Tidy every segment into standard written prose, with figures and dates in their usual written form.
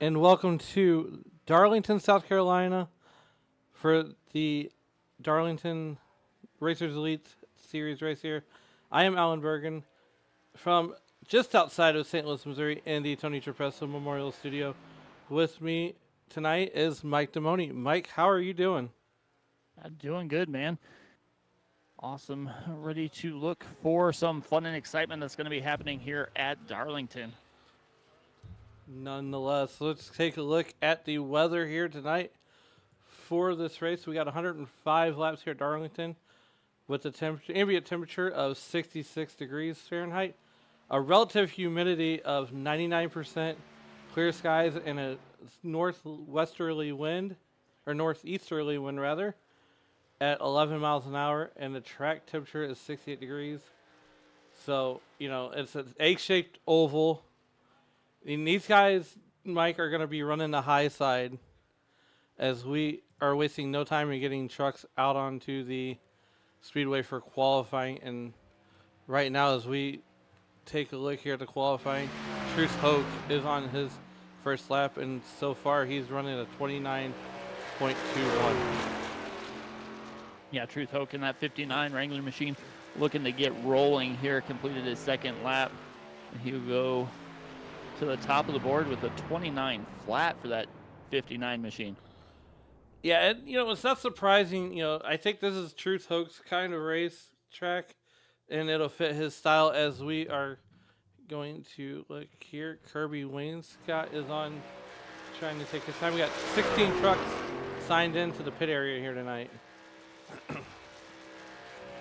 and welcome to Darlington, South Carolina for the Darlington Racers Elite Series race here. I am Alan Bergen from just outside of St. Louis, Missouri in the Tony Trapezo Memorial Studio. With me tonight is Mike Demoni. Mike, how are you doing? I'm doing good, man. Awesome. Ready to look for some fun and excitement that's going to be happening here at Darlington. Nonetheless, let's take a look at the weather here tonight for this race. We got 105 laps here at Darlington with the ambient temperature of 66 degrees Fahrenheit, a relative humidity of 99%, clear skies, and a northeasterly wind rather, at 11 miles an hour, and the track temperature is 68 degrees. So, it's an egg-shaped oval. And these guys, Mike, are going to be running the high side as we are wasting no time in getting trucks out onto the speedway for qualifying. And right now, as we take a look here at the qualifying, Truce Hoke is on his first lap, and so far he's running a 29.21. Yeah, Truth Hoke in that 59 Wrangler machine looking to get rolling here. Completed his second lap. And he'll go to the top of the board with a 29 flat for that 59 machine. Yeah, and, it's not surprising. I think this is Truth Hoke's kind of race track, and it'll fit his style as we are going to look here. Kirby Wainscott is on trying to take his time. We got 16 trucks signed into the pit area here tonight.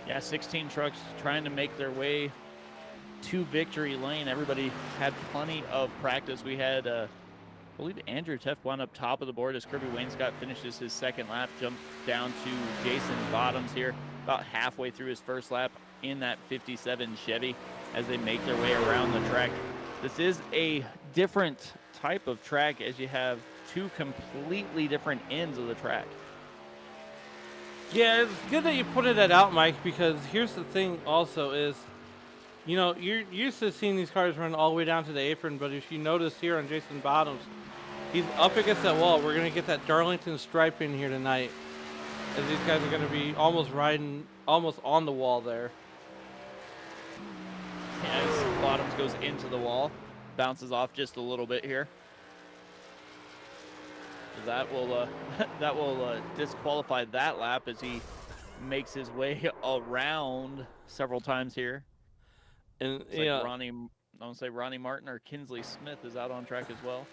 Yeah, 16 trucks trying to make their way to victory lane. Everybody had plenty of practice. We had, I believe Andrew Teff wound up top of the board as Kirby Wainscott finishes his second lap, jumped down to Jason Bottoms here about halfway through his first lap in that 57 Chevy as they make their way around the track. This is a different type of track as you have two completely different ends of the track. Yeah, it's good that you pointed that out, Mike, because here's the thing also is, you're used to seeing these cars run all the way down to the apron, but if you notice here on Jason Bottoms, he's up against that wall. We're going to get that Darlington stripe in here tonight, as these guys are going to be almost on the wall there. As Bottoms goes into the wall, bounces off just a little bit here. That will disqualify that lap as he makes his way around several times here. And Ronnie Martin or Kinsley Smith is out on track as well.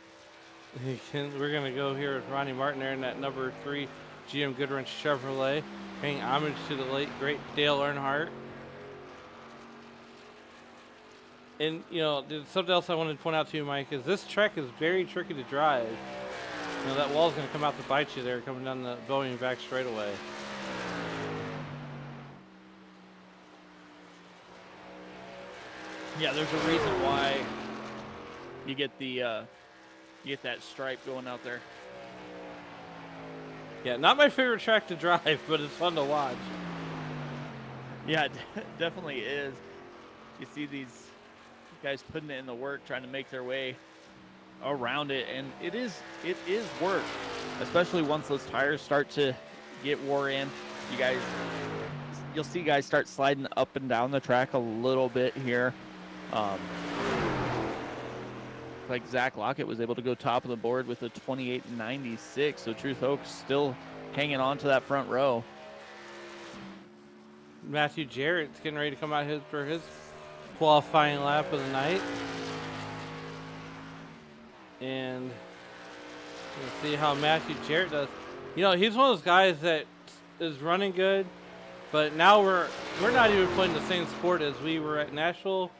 We're gonna go here with Ronnie Martin there in that number 3 GM Goodwrench Chevrolet, paying homage to the late great Dale Earnhardt. And something else I wanted to point out to you, Mike, is this track is very tricky to drive. That wall's going to come out to bite you there coming down the Boeing back straightaway. Yeah, there's a reason why you get that stripe going out there. Yeah, not my favorite track to drive, but it's fun to watch. Yeah, it definitely is. You see these guys putting it in the work, trying to make their way around it, and it is work, especially once those tires start to get wore in. You'll see guys start sliding up and down the track a little bit here. Like Zach Lockett was able to go top of the board with a 28.96, so Truth Hoke's still hanging on to that front row. Matthew Jarrett's getting ready to come out for his qualifying lap of the night. And let's see how Matthew Jarrett does. He's one of those guys that is running good, but now we're not even playing the same sport as we were at Nashville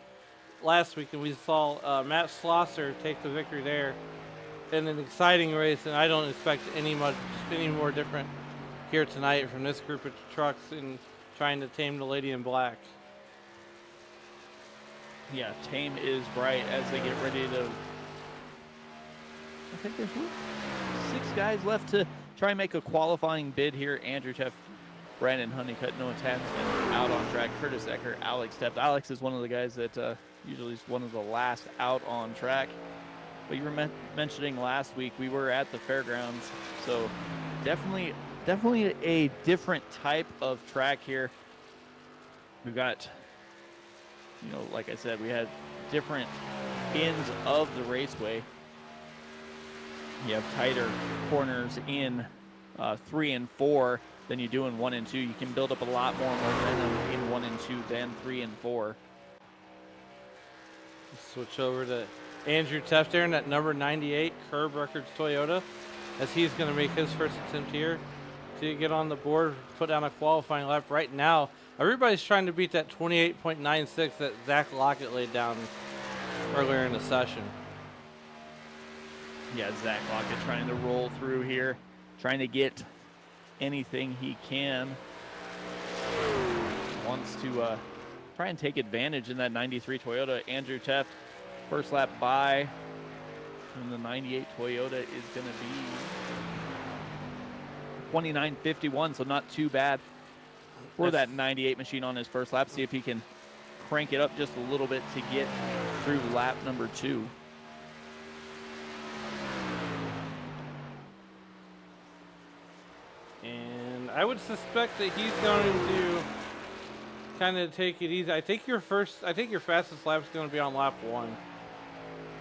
last week, and we saw Matt Schlosser take the victory there in an exciting race, and I don't expect any more different here tonight from this group of trucks in trying to tame the lady in black. Yeah, tame is bright as they get ready to. I think there's 6 guys left to try and make a qualifying bid here. Andrew Teff, Brandon Honeycutt, Noah Tansman out on track. Curtis Ecker, Alex Teff. Alex is one of the guys that usually is one of the last out on track. what you were mentioning last week, we were at the fairgrounds, so definitely a different type of track here. We've got, you know, like I said, we had different ends of the raceway. You have tighter corners in 3 and 4 than you do in 1 and 2. You can build up a lot more momentum in 1 and 2 than 3 and 4. Switch over to Andrew Teft there in that number 98 Curb Records Toyota, as he's going to make his first attempt here to get on the board, put down a qualifying lap. Right now, everybody's trying to beat that 28.96 that Zach Lockett laid down earlier in the session. Yeah, Zach Lockett trying to roll through here, trying to get anything he can. Wants to try and take advantage in that 93 Toyota. Andrew Teft, first lap by, and the 98 Toyota is going to be 29.51, so not too bad for that 98 machine on his first lap. See if he can crank it up just a little bit to get through lap number 2. And I would suspect that he's going to kind of take it easy. I think your fastest lap is going to be on lap 1.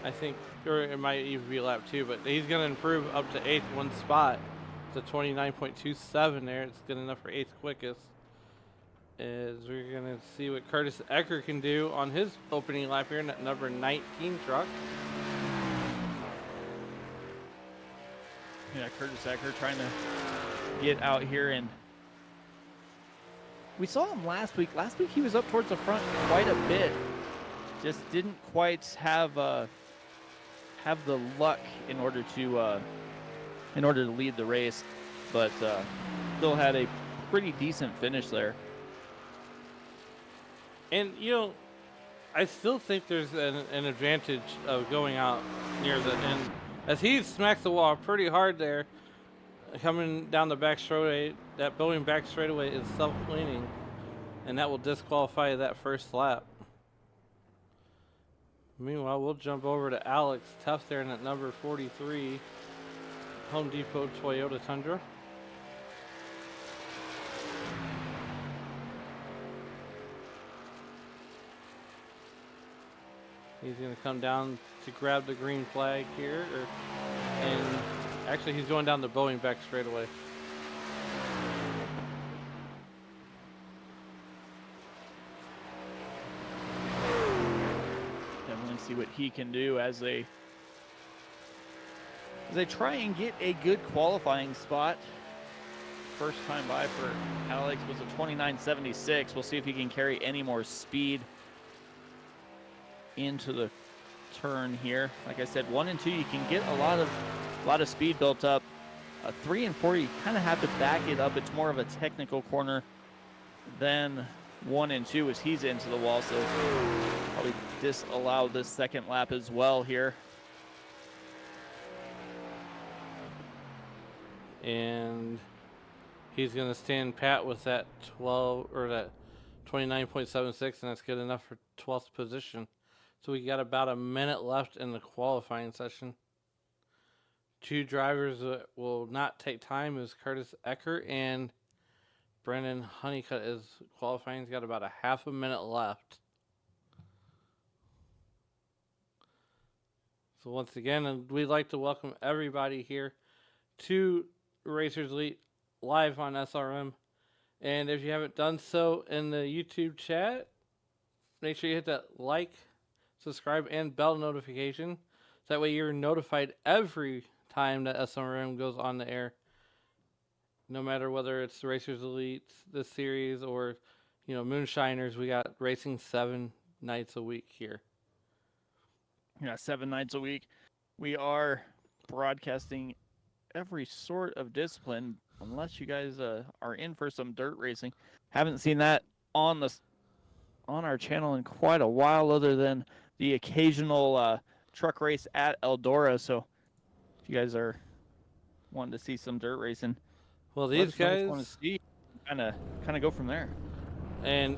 I think, or it might even be lap 2, but he's going to improve up to 8th, 1 spot. To 29.27 there. It's good enough for 8th quickest. As we're going to see what Curtis Ecker can do on his opening lap here in that number 19 truck. Yeah, Curtis Ecker trying to get out here, and we saw him last week. Last week he was up towards the front quite a bit. Just didn't quite have the luck in order to lead the race, but still had a pretty decent finish there. And, you know, I still think there's an advantage of going out near the end, as he smacks the wall pretty hard there. Coming down the back straightaway, that building back straightaway is self-cleaning, and that will disqualify that first lap. Meanwhile, we'll jump over to Alex Teft there in that number 43 Home Depot Toyota Tundra. He's going to come down to grab the green flag here, and actually he's going down the Boeing back straightaway. Definitely see what he can do as they try and get a good qualifying spot. First time by for Alex was a 29.76. We'll see if he can carry any more speed into the turn here. Like I said, 1 and 2 you can get a lot of speed built up. 3 and 4 you kind of have to back it up. It's more of a technical corner than 1 and 2 as he's into the wall, so probably disallow this second lap as well here. And he's going to stand pat with that 29.76, and that's good enough for 12th position. So we got about a minute left in the qualifying session. 2 drivers that will not take time is Curtis Ecker and Brendan Honeycutt is qualifying. He's got about a half a minute left. So once again, we'd like to welcome everybody here to Racers Elite live on SRM. And if you haven't done so in the YouTube chat, make sure you hit that like, subscribe, and bell notification. So that way you're notified every time that SRM goes on the air. No matter whether it's Racers Elite, this series, or, you know, Moonshiners, we got racing 7 nights a week here. Yeah, 7 nights a week. We are broadcasting every sort of discipline, unless you guys are in for some dirt racing. Haven't seen that on our channel in quite a while, other than the occasional truck race at Eldora. So if you guys are wanting to see some dirt racing, well, these guys want to see, kind of go from there. And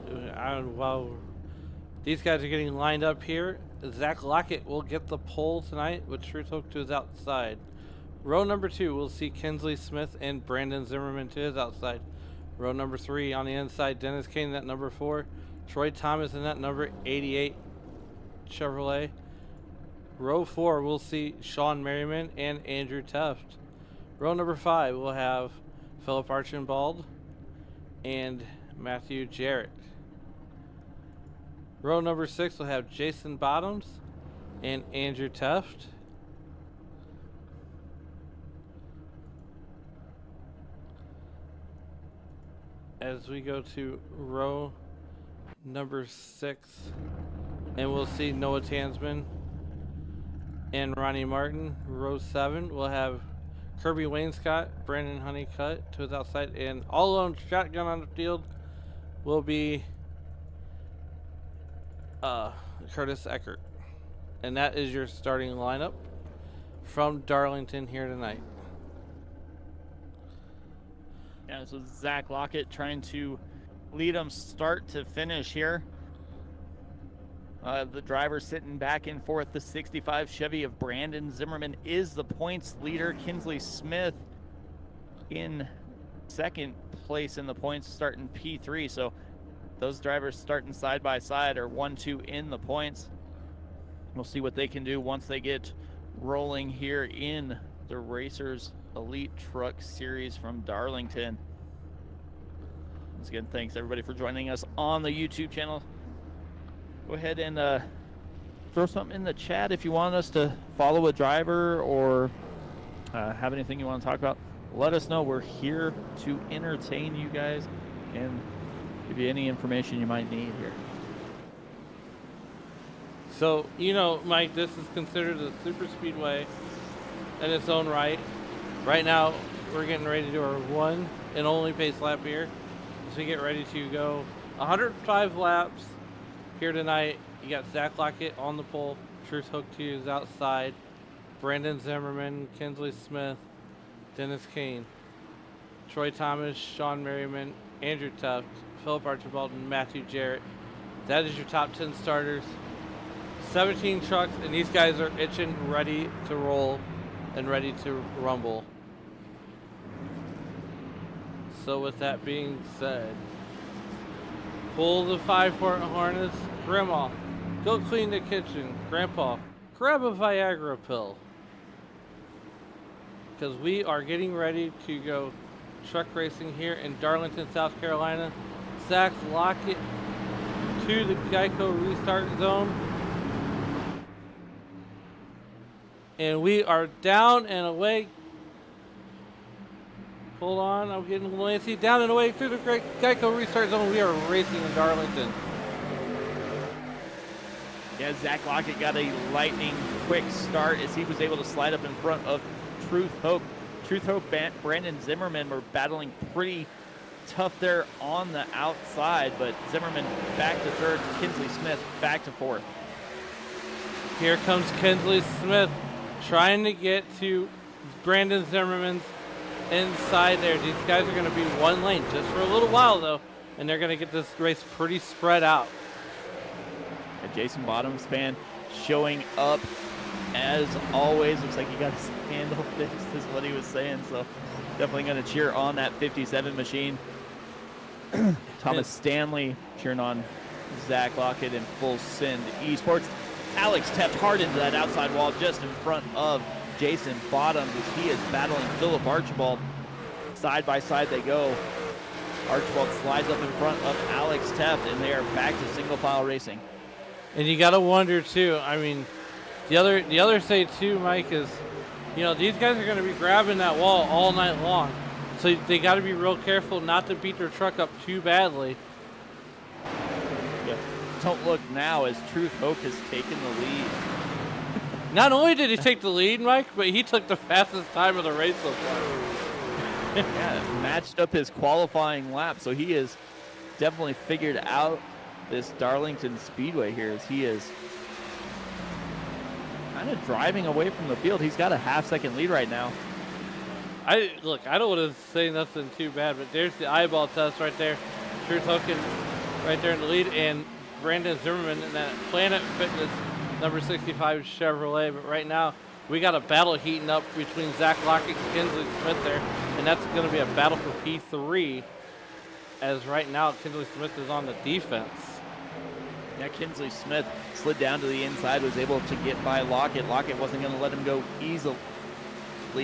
while these guys are getting lined up here, Zach Lockett will get the pole tonight with Truth Hook to his outside. Row number 2, we'll see Kinsley Smith and Brandon Zimmerman to his outside. Row number 3, on the inside, Dennis Kane at number 4. Troy Thomas in that number 88 Chevrolet. Row 4, we'll see Sean Merriman and Andrew Teft. Row number 5, we'll have Philip Archambault and Matthew Jarrett. Row number 6 will have Jason Bottoms and Andrew Teft. As we go to row number 6, and we'll see Noah Tansman and Ronnie Martin. Row 7, we'll have Kirby Wainscott, Brandon Honeycutt to his outside, and all alone shotgun on the field will be Curtis Eckert. And that is your starting lineup from Darlington here tonight. Yeah, so Zach Lockett trying to lead them start to finish here. The driver sitting back and forth. The 65 Chevy of Brandon Zimmerman is the points leader. Kinsley Smith in second place in the points, starting P3. So those drivers starting side by side are 1-2 in the points. We'll see what they can do once they get rolling here in the Racers Elite Truck Series from Darlington. Once again, thanks everybody for joining us on the YouTube channel. Go ahead and throw something in the chat if you want us to follow a driver or have anything you want to talk about. Let us know. We're here to entertain you guys and give you any information you might need here. So, you know, Mike, this is considered a super speedway in its own right. Right now, we're getting ready to do our one and only pace lap here. As we get ready to go 105 laps here tonight. You got Zach Lockett on the pole, Truth Hook to his outside, Brandon Zimmerman, Kinsley Smith, Dennis Kane, Troy Thomas, Sean Merriman, Andrew Teft, Philip Archibald, and Matthew Jarrett. That is your top 10 starters. 17 trucks, and these guys are itching, ready to roll, and ready to rumble. So with that being said, pull the 5-part harness. Grandma, go clean the kitchen. Grandpa, grab a Viagra pill. Because we are getting ready to go truck racing here in Darlington, South Carolina. Zach Lockett to the Geico restart zone. And we are down and away. Hold on, I'm getting a little antsy. Down and away through the Geico restart zone. We are racing in Darlington. Yeah, Zach Lockett got a lightning quick start as he was able to slide up in front of Truth Hope. Truth Hope, Brandon Zimmerman were battling pretty tough there on the outside, but Zimmerman back to third, Kinsley Smith back to fourth. Here comes Kinsley Smith trying to get to Brandon Zimmerman's inside there. These guys are going to be one lane just for a little while, though, and they're going to get this race pretty spread out. And Jason Bottoms fan showing up as always. Looks like he got his handle fixed is what he was saying, so definitely going to cheer on that 57 machine. Thomas Stanley cheering on Zach Lockett in full send esports. Alex Teft hard into that outside wall just in front of Jason Bottoms as he is battling Philip Archibald. Side by side they go. Archibald slides up in front of Alex Teft, and they are back to single file racing. And you got to wonder too. I mean, the other say too, Mike, is, you know, these guys are going to be grabbing that wall all night long, so they got to be real careful not to beat their truck up too badly. Yeah. Don't look now as Truth Hope has taken the lead. Not only did he take the lead, Mike, but he took the fastest time of the race so far. Yeah, matched up his qualifying lap, so he has definitely figured out this Darlington Speedway here as he is kind of driving away from the field. He's got a half-second lead right now. I don't want to say nothing too bad, but there's the eyeball test right there. Truth Hook right there in the lead, and Brandon Zimmerman in that Planet Fitness number 65 Chevrolet. But right now, we got a battle heating up between Zach Lockett and Kinsley Smith there, and that's going to be a battle for P3. As right now, Kinsley Smith is on the defense. Yeah, Kinsley Smith slid down to the inside, was able to get by Lockett. Lockett wasn't going to let him go easily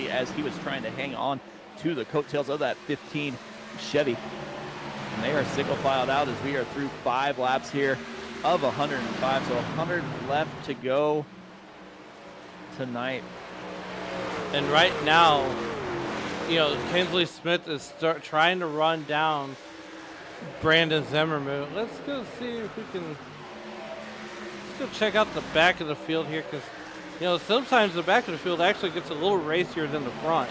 as he was trying to hang on to the coattails of that 15 Chevy. And they are single filed out as we are through 5 laps here of 105. So 100 left to go tonight. And right now, you know, Kinsley Smith is trying to run down Brandon Zimmerman. Let's go see if we can. Let's go check out the back of the field here, because, you know, sometimes the back of the field actually gets a little racier than the front.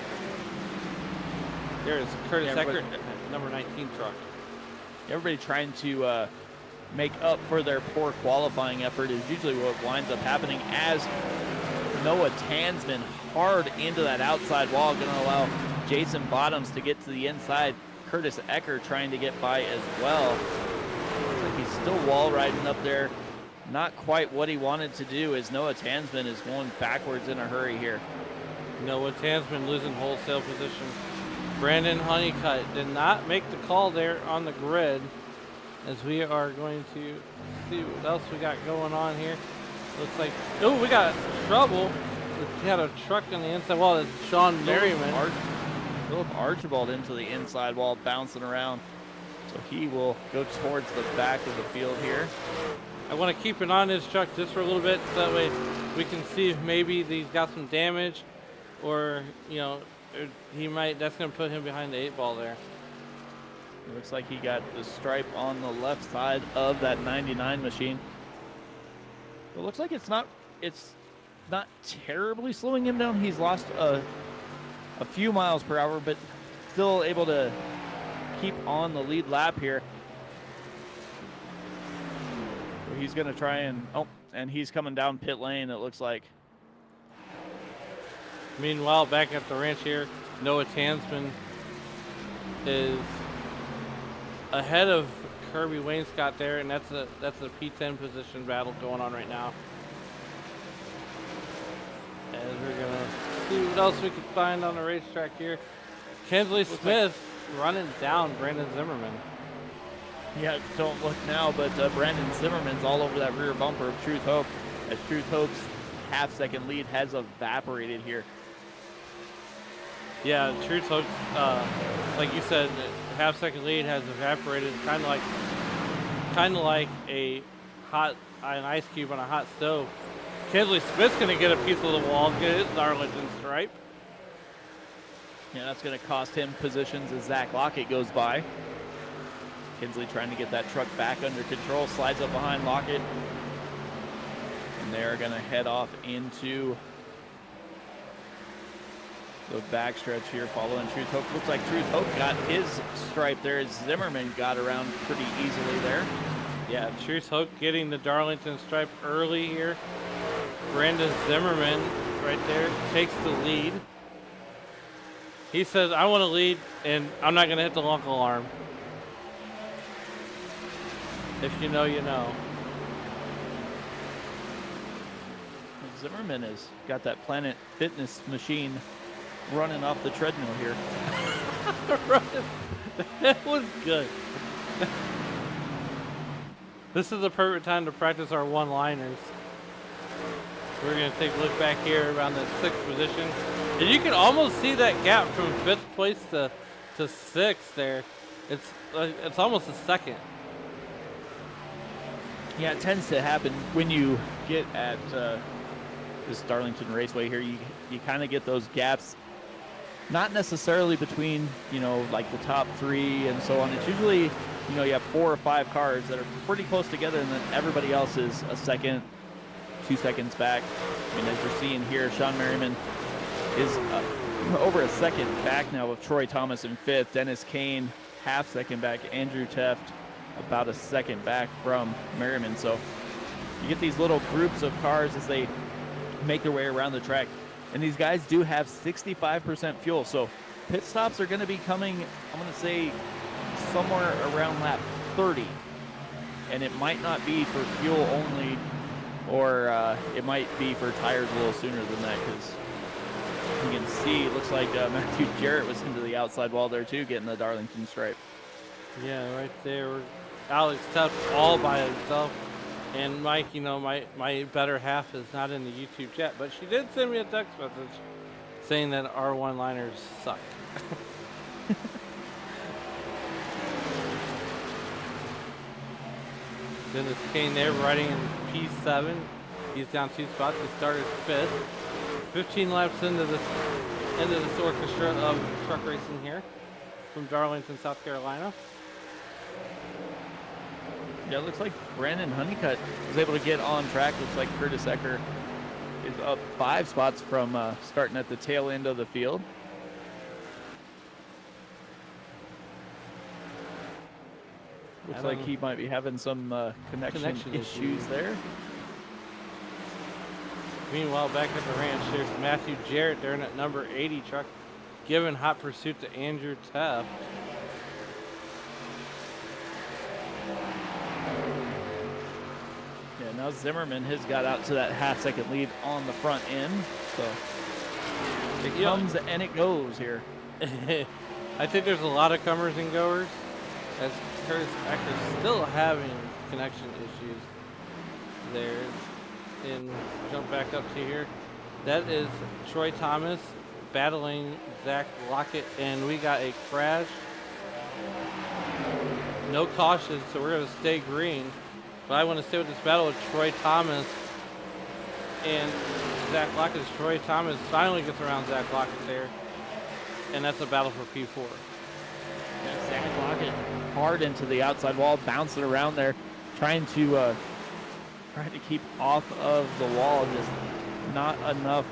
There is Curtis Eckert, number 19 truck. Everybody trying to make up for their poor qualifying effort is usually what winds up happening, as Noah Tansman hard into that outside wall, going to allow Jason Bottoms to get to the inside. Curtis Eckert trying to get by as well. Looks like he's still wall riding up there. Not quite what he wanted to do, as Noah Tansman is going backwards in a hurry here. Noah Tansman losing wholesale position. Brandon Honeycutt did not make the call there on the grid, as we are going to see what else we got going on here. Looks like, oh, we got trouble. We had a truck on the inside wall. It's Sean Merriman. Philip Archibald into the inside wall, bouncing around. So he will go towards the back of the field here. I want to keep an eye on his truck just for a little bit, so that way we can see if maybe he's got some damage, or, you know, he might, that's going to put him behind the 8 ball there. It looks like he got the stripe on the left side of that 99 machine. It looks like it's not terribly slowing him down. He's lost a few miles per hour, but still able to keep on the lead lap here. So he's going to try and he's coming down pit lane, it looks like. Meanwhile, back at the ranch here, Noah Tansman is ahead of Kirby Wainscott there, and that's a P10 position battle going on right now. As we're gonna see what else we can find on the racetrack here. Kinsley Smith running down Brandon Zimmerman. Yeah, don't look now, but Brandon Zimmerman's all over that rear bumper of Truth Hope, as Truth Hope's half-second lead has evaporated here. Yeah, Truth Hope, like you said, half-second lead has evaporated, kind of like an ice cube on a hot stove. Kinsley Smith's going to get a piece of the wall, get his Darlington stripe. Yeah, that's going to cost him positions as Zach Lockett goes by. Kinsley trying to get that truck back under control, slides up behind Lockett. And they're going to head off into the backstretch here following Truth Hope. Looks like Truth Hope got his stripe there as Zimmerman got around pretty easily there. Yeah, Truth Hope getting the Darlington stripe early here. Brandon Zimmerman right there takes the lead. He says, I want to lead, and I'm not going to hit the long alarm. If you know, you know. Zimmerman has got that Planet Fitness machine running off the treadmill here. That was good. This is the perfect time to practice our one-liners. We're going to take a look back here around the 6th position. And you can almost see that gap from 5th place to 6th there. It's almost a second. Yeah, it tends to happen when you get at this Darlington Raceway here. You kind of get those gaps, not necessarily between, you know, like the top 3 and so on. It's usually, you know, you have 4 or 5 cars that are pretty close together, and then everybody else is a second, 2 seconds back. I mean, as you're seeing here, Sean Merriman is over a second back now with Troy Thomas in 5th. Dennis Kane, half-second back. Andrew Teft, about a second back from Merriman. So you get these little groups of cars as they make their way around the track. And these guys do have 65% fuel. So pit stops are going to be coming, I'm going to say, somewhere around lap 30. And it might not be for fuel only or it might be for tires a little sooner than that, because you can see it looks like Matthew Jarrett was into the outside wall there too, getting the Darlington stripe. Yeah, right there. Alex Tuff all by himself. And Mike, you know, my better half is not in the YouTube chat, but she did send me a text message saying that our one-liners suck. Dennis Kane there riding in P7. He's down 2 spots. He started 5th. 15 laps into this orchestra of truck racing here from Darlington, South Carolina. Yeah, it looks like Brandon Honeycutt was able to get on track. Looks like Curtis Ecker is up 5 spots from starting at the tail end of the field. Looks like he might be having some connection issues there. Meanwhile, back at the ranch, there's Matthew Jarrett there in that number 80 truck, giving hot pursuit to Andrew Taft. Yeah, now Zimmerman has got out to that half-second lead on the front end. So it comes and it goes here. I think there's a lot of comers and goers, as Curtis Ecker's still having connection issues there. And jump back up to here. That is Troy Thomas battling Zach Lockett, and we got a crash. No caution, so we're going to stay green. But I want to stay with this battle with Troy Thomas and Zach Lockett. Troy Thomas finally gets around Zach Lockett there, and that's a battle for P4. Yeah, Zach Lockett hard into the outside wall, bouncing around there, trying to keep off of the wall. Just not enough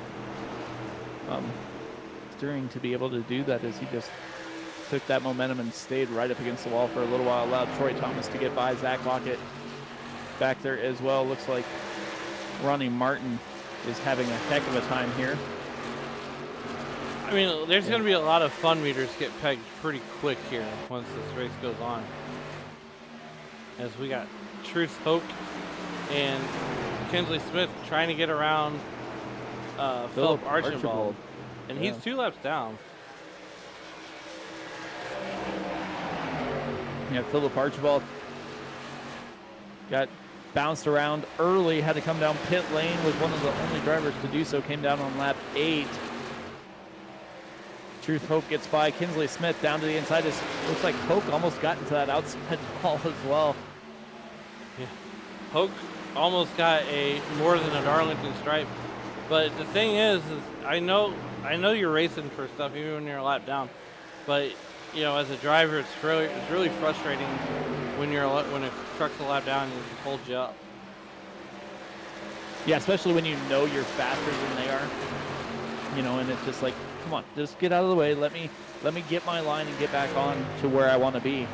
steering to be able to do that, as he just took that momentum and stayed right up against the wall for a little while. Allowed Troy Thomas to get by Zach Lockett back there as well. Looks like Ronnie Martin is having a heck of a time here. I mean, there's going to be a lot of fun meters get pegged pretty quick here once this race goes on. As we got Truth Hoke and Kinsley Smith trying to get around Philip Archibald. And he's 2 laps down. Yeah, Philip Archibald got bounced around early, had to come down pit lane, was one of the only drivers to do so, came down on lap 8. Truth Hoke gets by Kinsley Smith down to the inside. It looks like Hoke almost got into that outside wall as well. Yeah. Hoke almost got more than a Darlington stripe. But the thing is I know you're racing for stuff even when you're a lap down. But you know, as a driver, it's really frustrating when a truck's a lap down and it holds you up. Yeah, especially when you know you're faster than they are. You know, and it's just like, come on, just get out of the way. Let me get my line and get back on to where I want to be.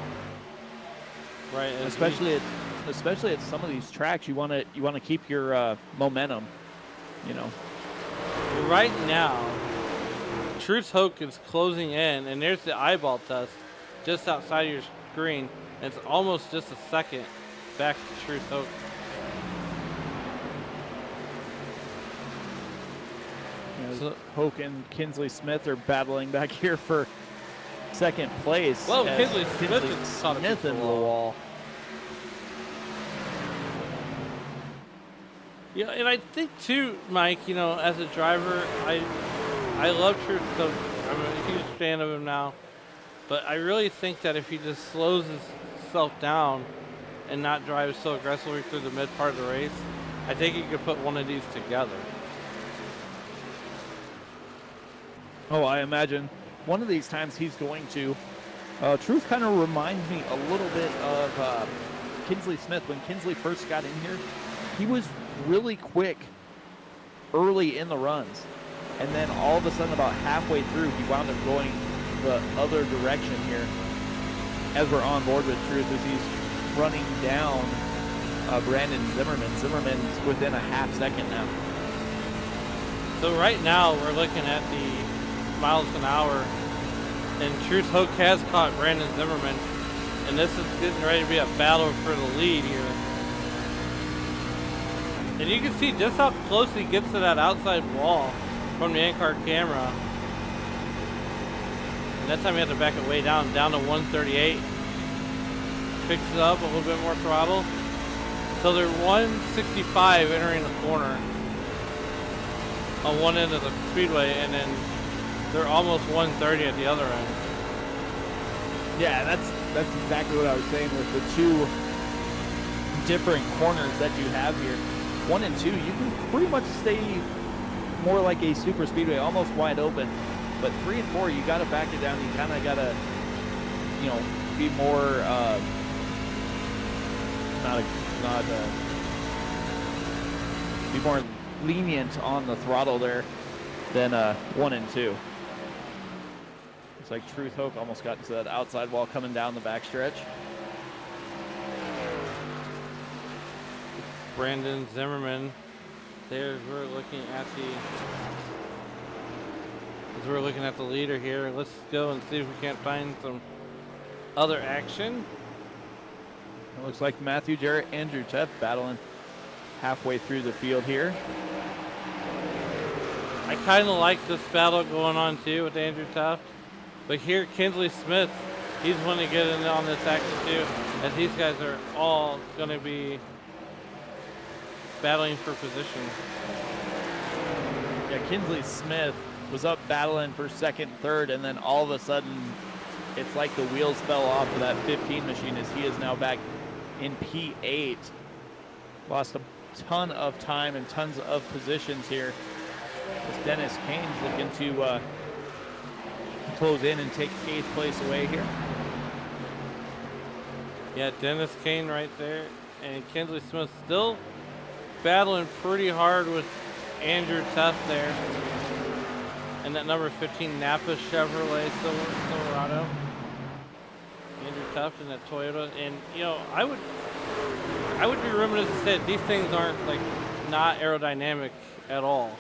Right. Especially at some of these tracks, you want to keep your momentum. You know. Right now, Truth Hoke is closing in, and there's the eyeball test just outside of your screen. And it's almost just a second back to Truth Hoke. So Hoke and Kinsley Smith are battling back here for second place. Well, Kinsley Smith is caught into the wall. Yeah, and I think too, Mike, you know, as a driver, I love Truth Hoke. I'm a huge fan of him now. But I really think that if he just slows himself down and not drive so aggressively through the mid part of the race, I think he could put one of these together. Oh, I imagine one of these times he's going to. Truth kind of reminds me a little bit of Kinsley Smith. When Kinsley first got in here, he was really quick early in the runs. And then all of a sudden, about halfway through, he wound up going the other direction here. As we're on board with Truth, as he's running down Brandon Zimmerman. Zimmerman's within a half second now. So right now, we're looking at the miles an hour, and Truth Hoke has caught Brandon Zimmerman, and this is getting ready to be a battle for the lead here. And you can see just how close he gets to that outside wall from the in-car camera. And that time he had to back it way down to 138. Picks it up a little bit more throttle. So they're 165 entering the corner on one end of the speedway, and then they're almost 130 at the other end. Yeah, that's exactly what I was saying with the two different corners that you have here. 1 and 2, you can pretty much stay more like a super speedway, almost wide open. But 3 and 4, you got to back it down. You kind of got to, you know, be more be more lenient on the throttle there than 1 and 2. Looks like Truth Hoke almost got into that outside wall coming down the backstretch. Brandon Zimmerman. There's we're looking at the leader here. Let's go and see if we can't find some other action. It looks like Matthew Jarrett, Andrew Teff battling halfway through the field here. I kind of like this battle going on too with Andrew Teff. But here, Kinsley Smith, he's one to get in on this action too. And these guys are all going to be battling for position. Yeah, Kinsley Smith was up battling for second, third, and then all of a sudden, it's like the wheels fell off of that 15 machine as he is now back in P8. Lost a ton of time and tons of positions here. As Dennis Kane's looking to close in and take 8th place away here. Yeah, Dennis Kane right there. And Kinsley Smith still battling pretty hard with Andrew Teff there. And that number 15 Napa Chevrolet Silverado. Andrew Teff in that Toyota. And, you know, I would be remiss to say that these things aren't, like, not aerodynamic at all.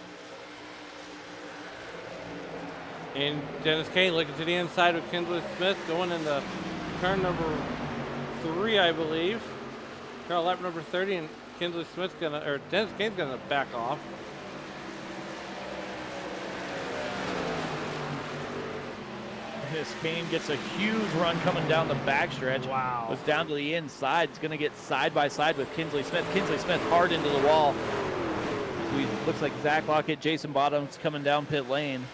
And Dennis Kane looking to the inside with Kinsley Smith going into turn number 3, I believe. Car lap number 30, and Kinsley Smith's Dennis Kane's gonna back off. Dennis Kane gets a huge run coming down the backstretch. Wow. Was down to the inside. It's going to get side by side with Kinsley Smith. Kinsley Smith hard into the wall. Looks like Zach Lockett, Jason Bottoms coming down pit lane.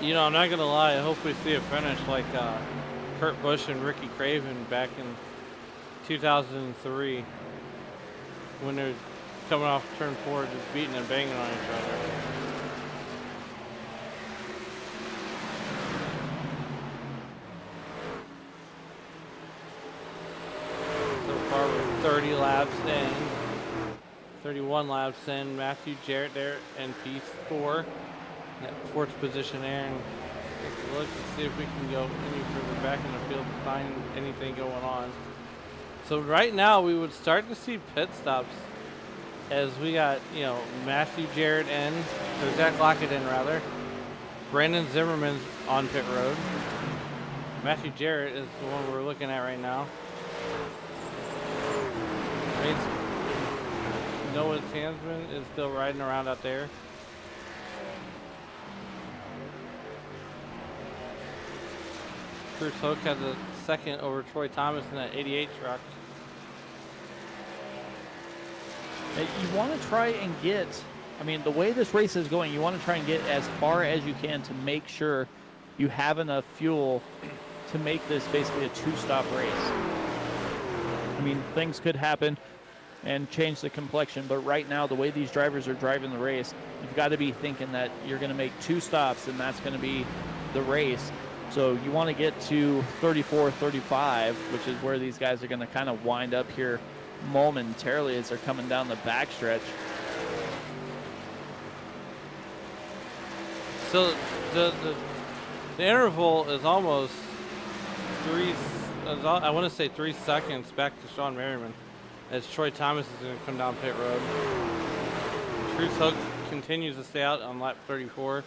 You know, I'm not gonna lie. I hope we see a finish like Kurt Busch and Ricky Craven back in 2003 when they're coming off turn 4, just beating and banging on each other. So far, we're 30 laps in, 31 laps in. Matthew Jarrett there in P4. That 4th position there, and take a look and see if we can go any further back in the field to find anything going on. So right now we would start to see pit stops as we got, you know, Matthew Jarrett in, or Zach Lockett in rather. Brandon Zimmerman's on pit road. Matthew Jarrett is the one we're looking at right now. Noah Tansman is still riding around out there. Truth Hoke has a second over Troy Thomas in that 88 truck. You want to try and get, I mean, the way this race is going, you want to try and get as far as you can to make sure you have enough fuel to make this basically a 2-stop race. I mean, things could happen and change the complexion, but right now, the way these drivers are driving the race, you've got to be thinking that you're going to make 2 stops and that's going to be the race. So you want to get to 34, 35, which is where these guys are going to kind of wind up here momentarily as they're coming down the backstretch. So the interval is almost I want to say 3 seconds back to Sean Merriman as Troy Thomas is going to come down pit road. Truth Hoke continues to stay out on lap 34.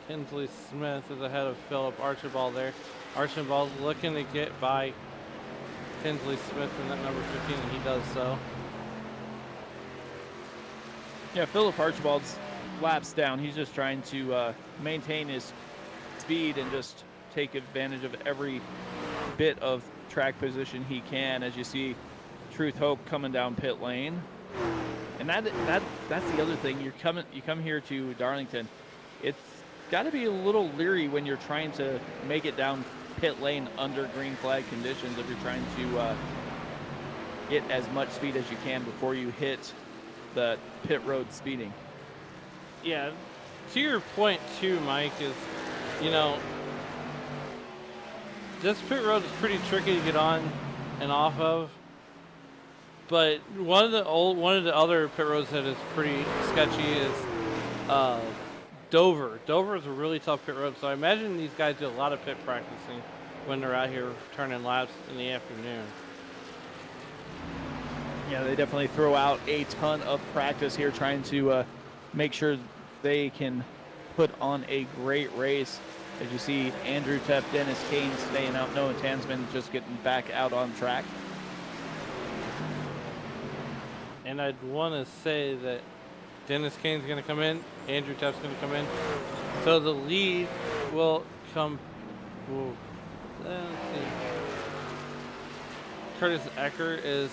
Kinsley Smith is ahead of Philip Archibald there. Archibald's looking to get by Kinsley Smith in that number 15, and he does so. Yeah, Philip Archibald's laps down. He's just trying to maintain his speed and just take advantage of every bit of track position he can. As you see, Truth Hope coming down pit lane, and that's the other thing. You come here to Darlington. It's got to be a little leery when you're trying to make it down pit lane under green flag conditions. If you're trying to get as much speed as you can before you hit the pit road speeding. Yeah, to your point too, Mike, is, you know, this pit road is pretty tricky to get on and off of. But one of the other pit roads that is pretty sketchy is Dover. Dover is a really tough pit road, so I imagine these guys do a lot of pit practicing when they're out here turning laps in the afternoon. Yeah, they definitely throw out a ton of practice here, trying to make sure they can put on a great race. As you see, Andrew Teff, Dennis Kane staying out, Noah Tansman just getting back out on track. And I'd want to say that Dennis Kane's going to come in, Andrew Teff's going to come in. So the lead will come. Let's see. Curtis Ecker is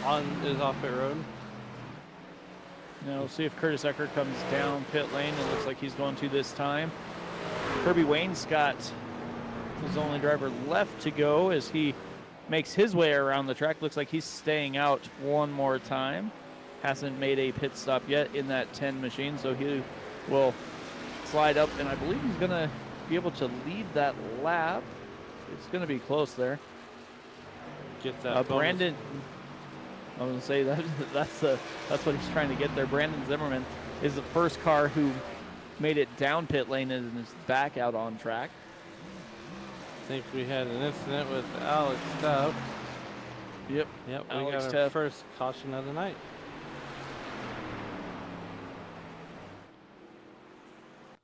off pit road. Now we'll see if Curtis Ecker comes down pit lane. It looks like he's going to this time. Kirby Wainscott is the only driver left to go as he makes his way around the track. Looks like he's staying out one more time. Hasn't made a pit stop yet in that 10 machine, so he will slide up, and I believe he's going to be able to lead that lap. It's going to be close there. Get that Brandon. I was going to say that's what he's trying to get there. Brandon Zimmerman is the first car who made it down pit lane and is back out on track. I think we had an incident with Alex Teff. Yep. We Alex got our Teff. first caution of the night.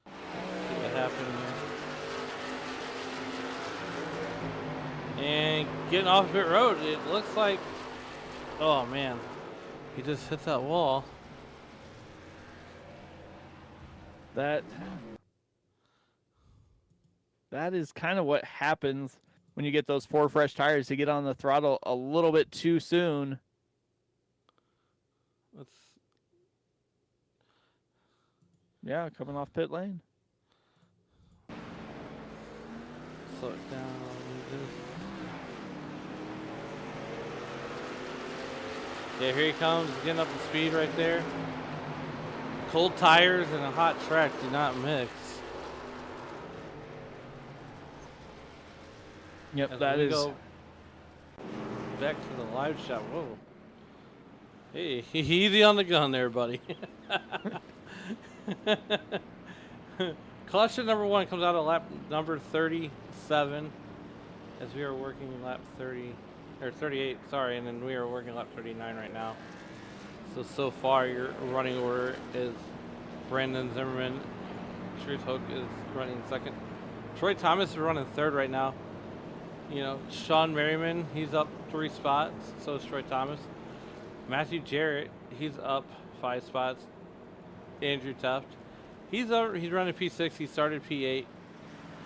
See what happened here. And getting off pit road, it looks like, oh man, he just hit that wall. That is kind of what happens when you get those 4 fresh tires. You get on the throttle a little bit too soon. Yeah, coming off pit lane. Slow it down. Yeah, here he comes, getting up the speed right there. Cold tires and a hot track do not mix. Yep, As that we is. Go back to the live shot. Whoa. Hey, easy on the gun there, buddy. Caution number 1 comes out of lap number 37 as we are working lap 38, sorry, and then we are working lap 39 right now. So far your running order is Brandon Zimmerman. Truth Hook is running second. Troy Thomas is running third right now. You know, Sean Merriman, he's up 3 spots, so is Troy Thomas. Matthew Jarrett, he's up 5 spots. Andrew Teft, he's running P6, he started P8.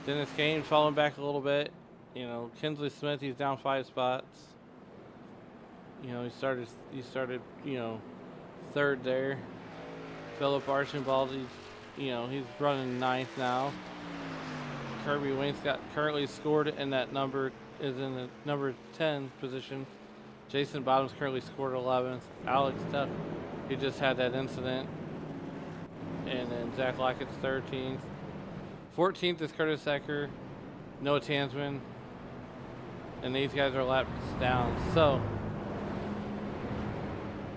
Dennis Kane falling back a little bit. You know, Kinsley Smith, he's down 5 spots. You know, he started, you know, third there. Philip Archibald, he's running 9th now. Kirby Wainscott currently scored in that number, is in the number 10 position. Jason Bottoms currently scored 11th. Alex Teff, he just had that incident. And then Zach Lockett's 13th. 14th is Curtis Ecker, Noah Tansman, and these guys are laps down. So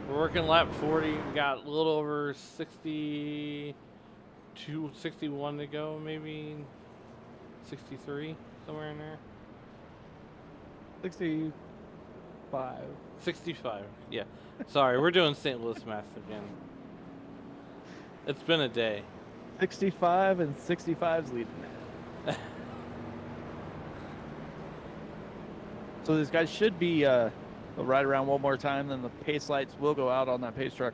we're working lap 40. We got a little over 61 to go, maybe 63, somewhere in there. 65, yeah. Sorry, we're doing St. Louis math again. It's been a day. 65 and 65's leading. So these guys should be they'll ride around one more time, then the pace lights will go out on that pace truck.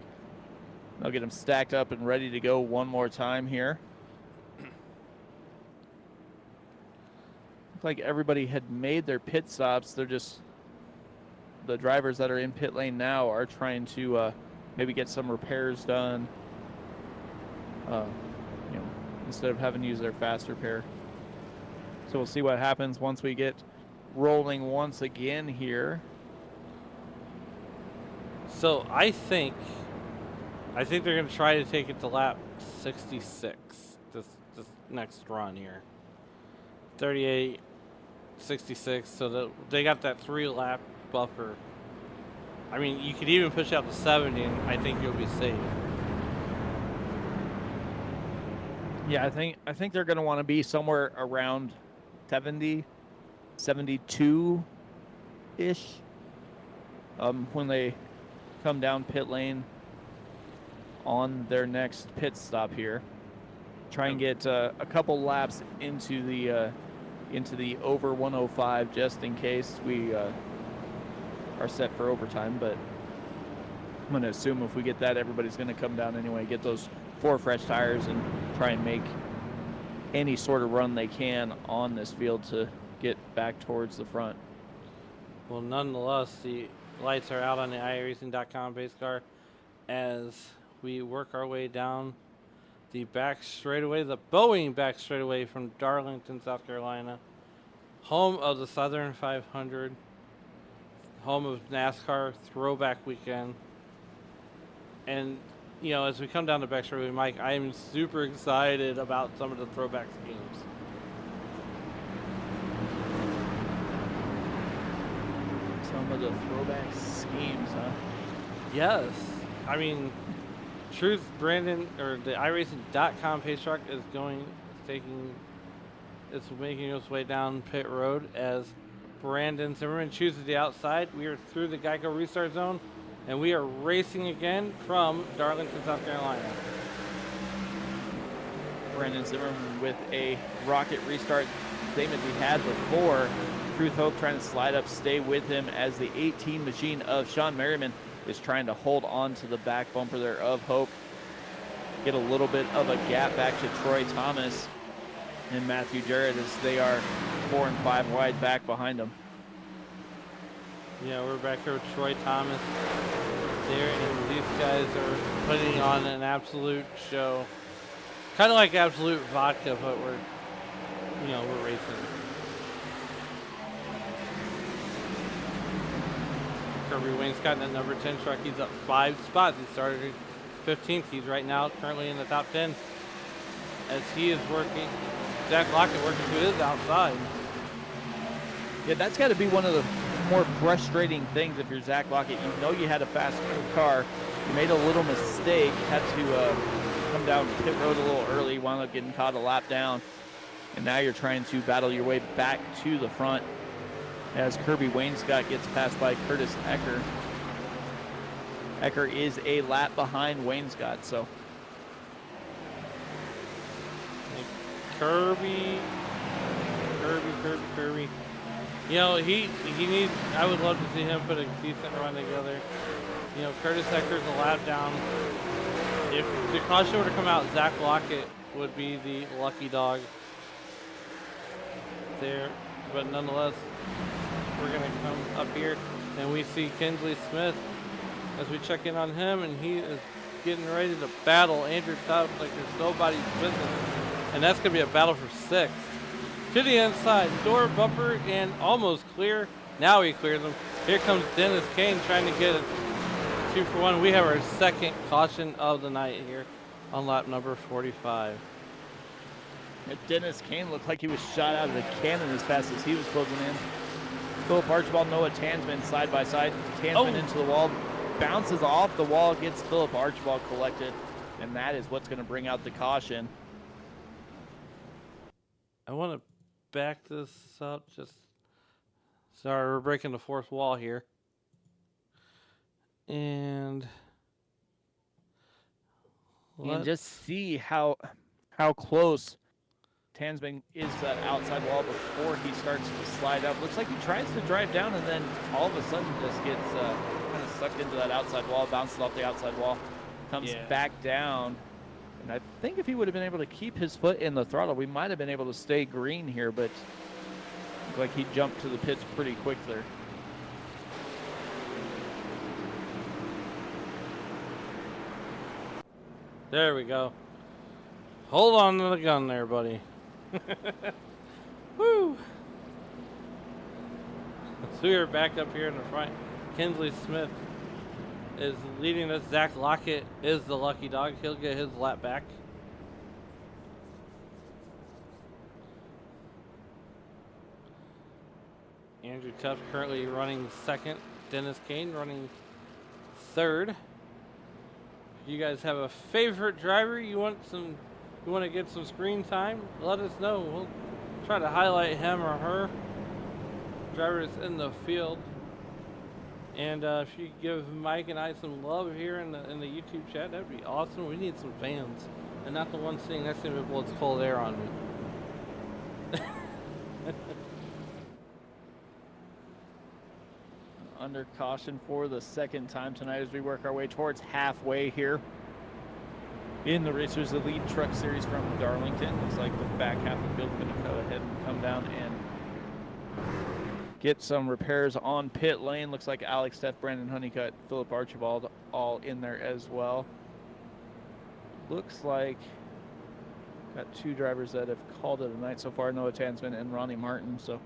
They'll get them stacked up and ready to go one more time here. Looks like everybody had made their pit stops. They're just, the drivers that are in pit lane now are trying to maybe get some repairs done. You know, instead of having to use their fast repair. So we'll see what happens once we get rolling once again here. So I think they're going to try to take it to lap 66 this next run here. 38, 66, so that they got that 3-lap buffer. I mean, you could even push out to 70, and I think you'll be safe. Yeah, I think they're going to want to be somewhere around 70, 72-ish when they come down pit lane on their next pit stop here. Try and get a couple laps into the over 105 just in case we are set for overtime. But I'm going to assume if we get that, everybody's going to come down anyway, get those 4 fresh tires and try and make any sort of run they can on this field to get back towards the front. Well, nonetheless, the lights are out on the iRacing.com base car as we work our way down the back straightaway, the Boeing back straightaway from Darlington, South Carolina, home of the Southern 500, home of NASCAR Throwback Weekend. And, you know, as we come down the back straightaway, Mike, I am super excited about some of the throwback schemes. Some of the throwback schemes, huh? Yes. I mean, Truth Brandon, or the iRacing.com pace truck is making its way down pit road as Brandon Zimmerman chooses the outside. We are through the Geico restart zone, and we are racing again from Darlington, South Carolina. Brandon Zimmerman with a rocket restart, same as he had before. Truth Hope trying to slide up, stay with him as the 18 machine of Sean Merriman is trying to hold on to the back bumper there of Hope. Get a little bit of a gap back to Troy Thomas and Matthew Jarrett as they are 4 and 5 wide back behind them. Yeah, we're back here with Troy Thomas there, and these guys are putting on an absolute show. Kind of like Absolute Vodka, but we're racing. Kirby Wainscott in that number 10 truck. He's up 5 spots. He started 15th. He's right now currently in the top 10 as he is working. Zach Lockett working to his outside. Yeah, that's got to be one of the more frustrating things if you're Zach Lockett. You know you had a fast car. You made a little mistake. Had to come down pit road a little early. Wound up getting caught a lap down. And now you're trying to battle your way back to the front as Kirby Wainscott gets passed by Curtis Ecker. Ecker is a lap behind Wainscott, so. Kirby. You know, he needs, I would love to see him put a decent run together. You know, Curtis Ecker's a lap down. If the caution were to come out, Zach Lockett would be the lucky dog there. But nonetheless, we're going to come up here and we see Kinsley Smith as we check in on him, and he is getting ready to battle Andrew Tubbs like there's nobody's business. And that's going to be a battle for 6th. To the inside, door bumper, and almost clear. Now he clears them. Here comes Dennis Kane trying to get a 2-for-1. We have our second caution of the night here on lap number 45. Dennis Kane looked like he was shot out of the cannon as fast as he was closing in. Philip Archibald, Noah Tansman side by side. Tansman into the wall, bounces off the wall, gets Philip Archibald collected, and that is what's going to bring out the caution. I want to back this up. Sorry, we're breaking the fourth wall here. And you can just see how close Tansman is that outside wall before he starts to slide up. Looks like he tries to drive down and then all of a sudden just gets kind of sucked into that outside wall, bounces off the outside wall, comes back down. And I think if he would have been able to keep his foot in the throttle, we might have been able to stay green here, but looked like he jumped to the pits pretty quick there. There we go. Hold on to the gun there, buddy. Woo! So we are back up here in the front. Kinsley Smith is leading us. Zach Lockett is the lucky dog. He'll get his lap back. Andrew Tuff currently running second. Dennis Kane running third. You guys have a favorite driver you want to get some screen time, let us know. We'll try to highlight him or her. Drivers in the field. And if you give Mike and I some love here in the YouTube chat, that'd be awesome. We need some fans, and not the one sitting next to me that blows cold air on me. Under caution for the second time tonight as we work our way towards halfway here in the Racers Elite Truck Series from Darlington. Looks like the back half of the field is going to go ahead and come down and get some repairs on pit lane. Looks like Alex Steph, Brandon Honeycutt, Philip Archibald all in there as well. Looks like got two drivers that have called it a night so far, Noah Tansman and Ronnie Martin. So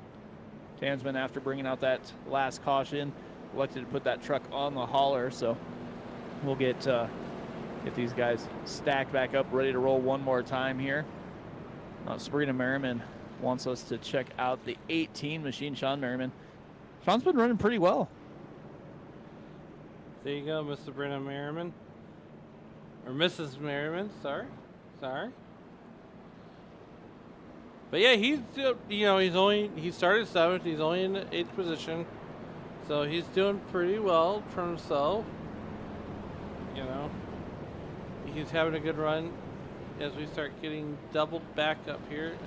Tansman, after bringing out that last caution, elected to put that truck on the hauler. So we'll get these guys stacked back up, ready to roll one more time here. Sabrina Merriman wants us to check out the 18 machine, Sean Merriman. Sean's been running pretty well. There you go, Miss Sabrina Merriman. Or Mrs. Merriman, sorry. But yeah, he's he started 7th. He's only in the 8th position, so he's doing pretty well for himself. You know, he's having a good run as we start getting doubled back up here.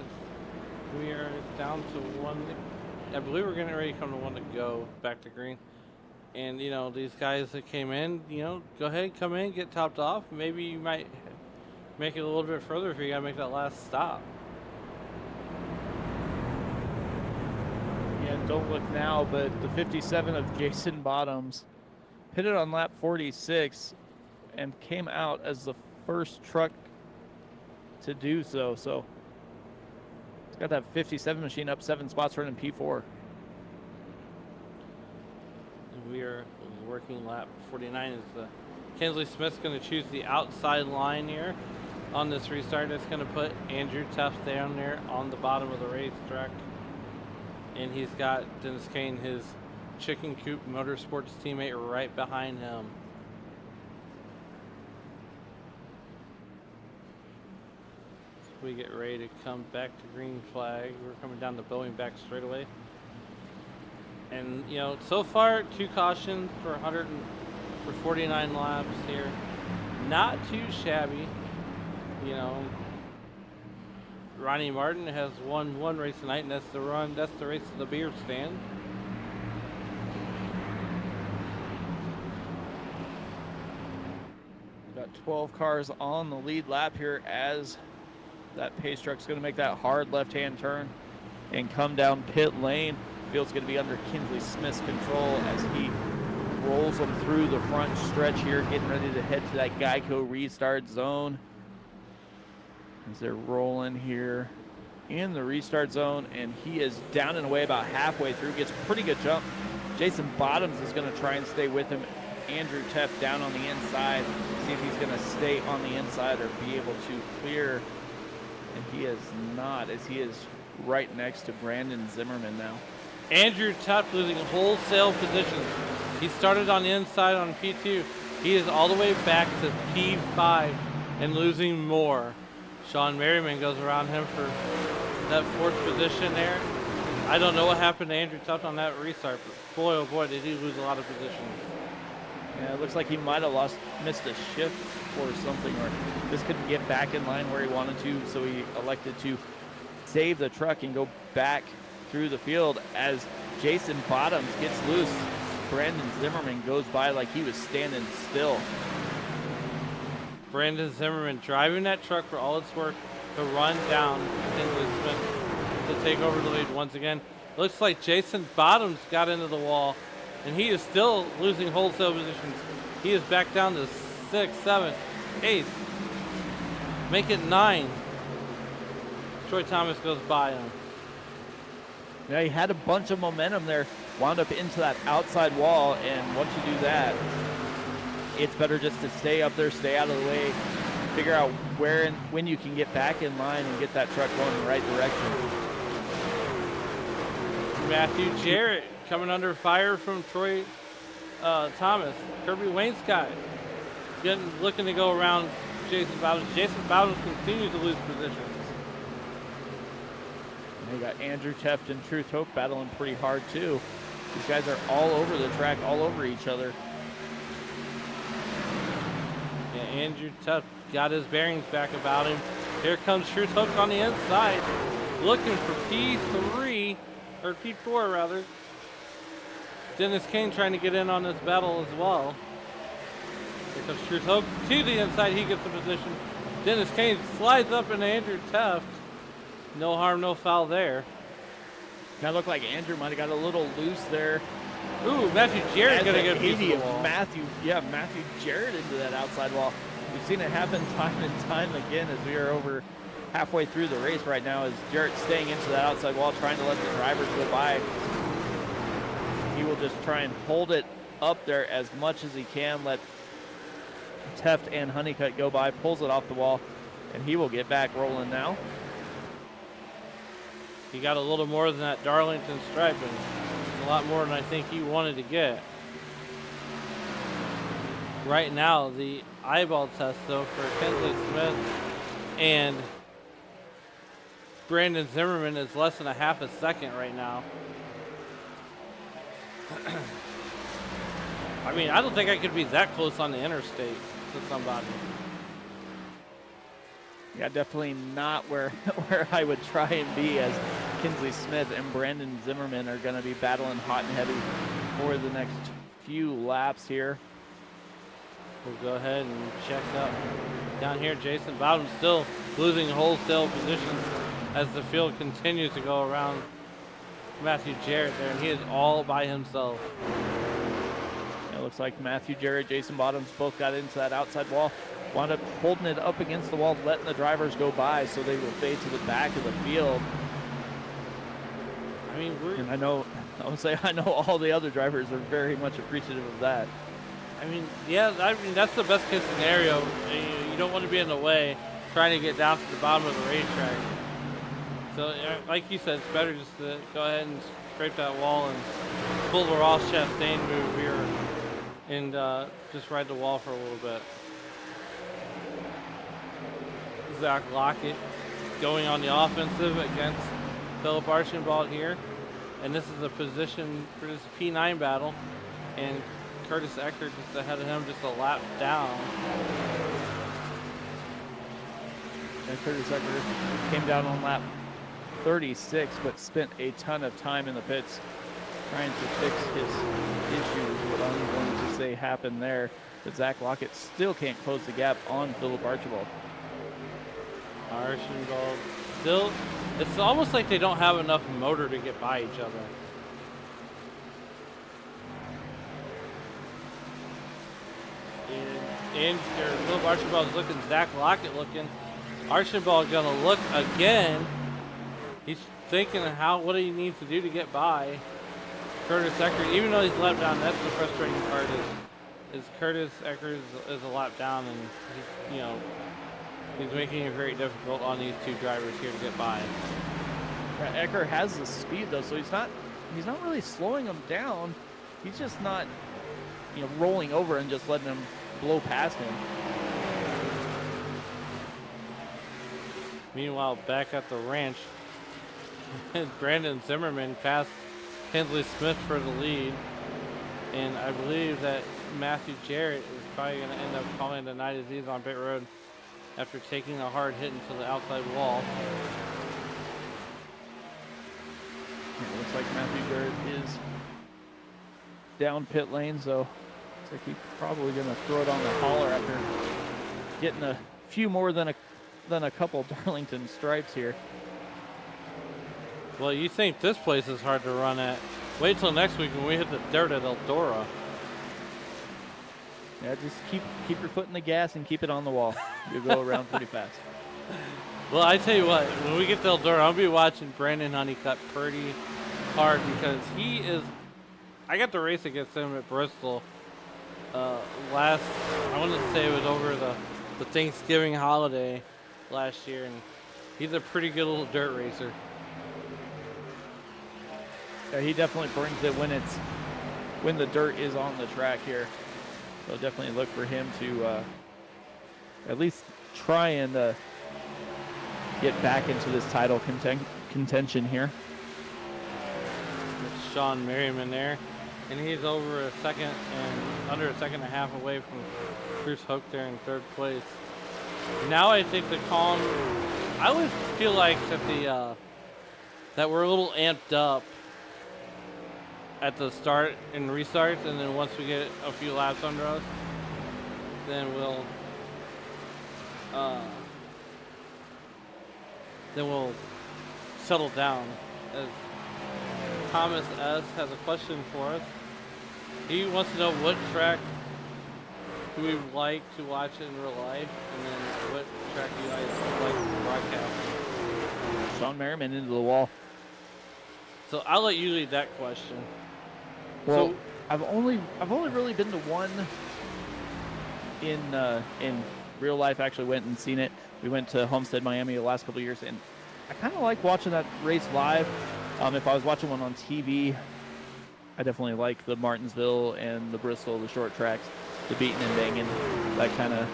We are down to one. I believe we're getting ready to come to one to go back to green. And these guys that came in, go ahead, come in, get topped off. Maybe you might make it a little bit further if you gotta make that last stop. Yeah, don't look now, but the 57 of Jason Bottoms pitted on lap 46 and came out as the first truck to do so. So it's got that 57 machine up 7 spots running P4. We are working lap 49 as Kinsley Smith's going to choose the outside line here on this restart. It's going to put Andrew Tuff down there on the bottom of the racetrack. And he's got Dennis Kane, his Chicken Coop Motorsports teammate, right behind him. We get ready to come back to green flag. We're coming down the Boeing back straightaway. And so far 2 cautions for 49 laps here. Not too shabby. Ronnie Martin has won one race tonight, and that's the race to the beer stand. Got 12 cars on the lead lap here as that pace truck's going to make that hard left-hand turn and come down pit lane. Field's going to be under Kinsley Smith's control as he rolls them through the front stretch here, getting ready to head to that Geico restart zone. As they're rolling here in the restart zone, and he is down and away about halfway through, gets a pretty good jump. Jason Bottoms is going to try and stay with him. Andrew Teff down on the inside, see if he's going to stay on the inside or be able to clear. And he is not, as he is right next to Brandon Zimmerman now. Andrew Tuff losing wholesale positions. He started on the inside on P2. He is all the way back to P5 and losing more. Sean Merriman goes around him for that 4th position there. I don't know what happened to Andrew Tuff on that restart, but boy, oh boy, did he lose a lot of positions. Yeah, it looks like he might have missed a shift or something, or just couldn't get back in line where he wanted to, so he elected to save the truck and go back through the field as Jason Bottoms gets loose. Brandon Zimmerman goes by like he was standing still. Brandon Zimmerman driving that truck for all it's worth to run down Kinsley Smith to take over the lead once again. Looks like Jason Bottoms got into the wall, and he is still losing wholesale positions. He is back down to 6th, 7th, 8th. Make it 9. Troy Thomas goes by him. Yeah, he had a bunch of momentum there, wound up into that outside wall, and once you do that, it's better just to stay up there, stay out of the way, figure out where and when you can get back in line and get that truck going in the right direction. Matthew Jarrett coming under fire from Troy Thomas. Kirby Wainscott looking to go around Jason Bowden. Jason Bowden continues to lose positions. And you got Andrew Teft and Truth Hope battling pretty hard too. These guys are all over the track, all over each other. Yeah, Andrew Teft got his bearings back about him. Here comes Truth Hope on the inside, looking for P3, or P4 rather. Dennis Kane trying to get in on this battle as well. Here comes Truth Hope to the inside, he gets the position. Dennis Kane slides up into Andrew Teft. No harm, no foul there. Kind of looked like Andrew might have got a little loose there. Ooh, Matthew Jarrett gonna get a piece of the wall. Matthew Jarrett into that outside wall. We've seen it happen time and time again as we are over halfway through the race right now as Jarrett staying into that outside wall, trying to let the drivers go by. He will just try and hold it up there as much as he can, let Teft and Honeycutt go by, pulls it off the wall, and he will get back rolling now. He got a little more than that Darlington striping. A lot more than I think he wanted to get. Right now, the eyeball test, though, for Kinsley Smith and Brandon Zimmerman is less than a half a second right now. I mean, I don't think I could be that close on the interstate to somebody. Yeah, definitely not where I would try and be, as Kinsley Smith and Brandon Zimmerman are going to be battling hot and heavy for the next few laps here. We'll go ahead and check up. Down here, Jason Bowden still losing wholesale positions as the field continues to go around Matthew Jarrett there, and he is all by himself. It looks like Matthew Jarrett, Jason Bottoms both got into that outside wall. Wound up holding it up against the wall, letting the drivers go by so they will fade to the back of the field. I mean, and I know all the other drivers are very much appreciative of that. I mean, yeah, that's the best case scenario. You don't want to be in the way trying to get down to the bottom of the racetrack. So, like you said, it's better just to go ahead and scrape that wall and pull the Ross Chastain move here and just ride the wall for a little bit. Zach Lockett going on the offensive against Philip Archambault here. And this is a position for this P9 battle. And Curtis Eckert just ahead of him, just a lap down. And Curtis Eckert came down on lap 36, but spent a ton of time in the pits trying to fix his issues, what I'm going to say happened there. But Zach Lockett still can't close the gap on Philip Archibald. Archambault still, it's almost like they don't have enough motor to get by each other. And Philip Archibald's looking, Zach Lockett looking. Archambault gonna look again. He's thinking of what he needs to do to get by Curtis Eckert. Even though he's lap down, that's the frustrating part is Curtis Eckert is a lap down, and he's making it very difficult on these two drivers here to get by. Eckert has the speed though, so he's not really slowing them down. He's just not rolling over and just letting them blow past him. Meanwhile, back at the ranch, Brandon Zimmerman passed Kinsley Smith for the lead, and I believe that Matthew Jarrett is probably going to end up calling the night as he's on pit road after taking a hard hit into the outside wall. It looks like Matthew Dirt is down pit lane, so looks like he's probably going to throw it on the hauler after getting a few more than a couple Darlington stripes here. Well, you think this place is hard to run at. Wait till next week when we hit the dirt at Eldora. Yeah, just keep your foot in the gas and keep it on the wall. You'll go around pretty fast. Well, I tell you what, when we get to Eldora, I'll be watching Brandon Honeycutt pretty hard because he is. I got to race against him at Bristol last. I want to say it was over the Thanksgiving holiday last year, and he's a pretty good little dirt racer. Yeah, he definitely brings it when the dirt is on the track here. So definitely look for him to at least try and get back into this title contention here. It's Sean Merriman there, and he's over a second and under a second and a half away from Bruce Hook there in third place. Now I think the calm. I would feel like that that we're a little amped up at the start and restarts, and then once we get a few laps under us, then we'll settle down. As Thomas S. has a question for us. He wants to know what track do we like to watch in real life, and then what track do you guys like to broadcast? Sean Merriman into the wall. So I'll let you lead that question. Well, So, I've only really been to one in real life. Actually went and seen it. We went to Homestead, Miami the last couple of years, and I kind of like watching that race live. If I was watching one on TV, I definitely like the Martinsville and the Bristol, the short tracks, the beating and banging. That kind of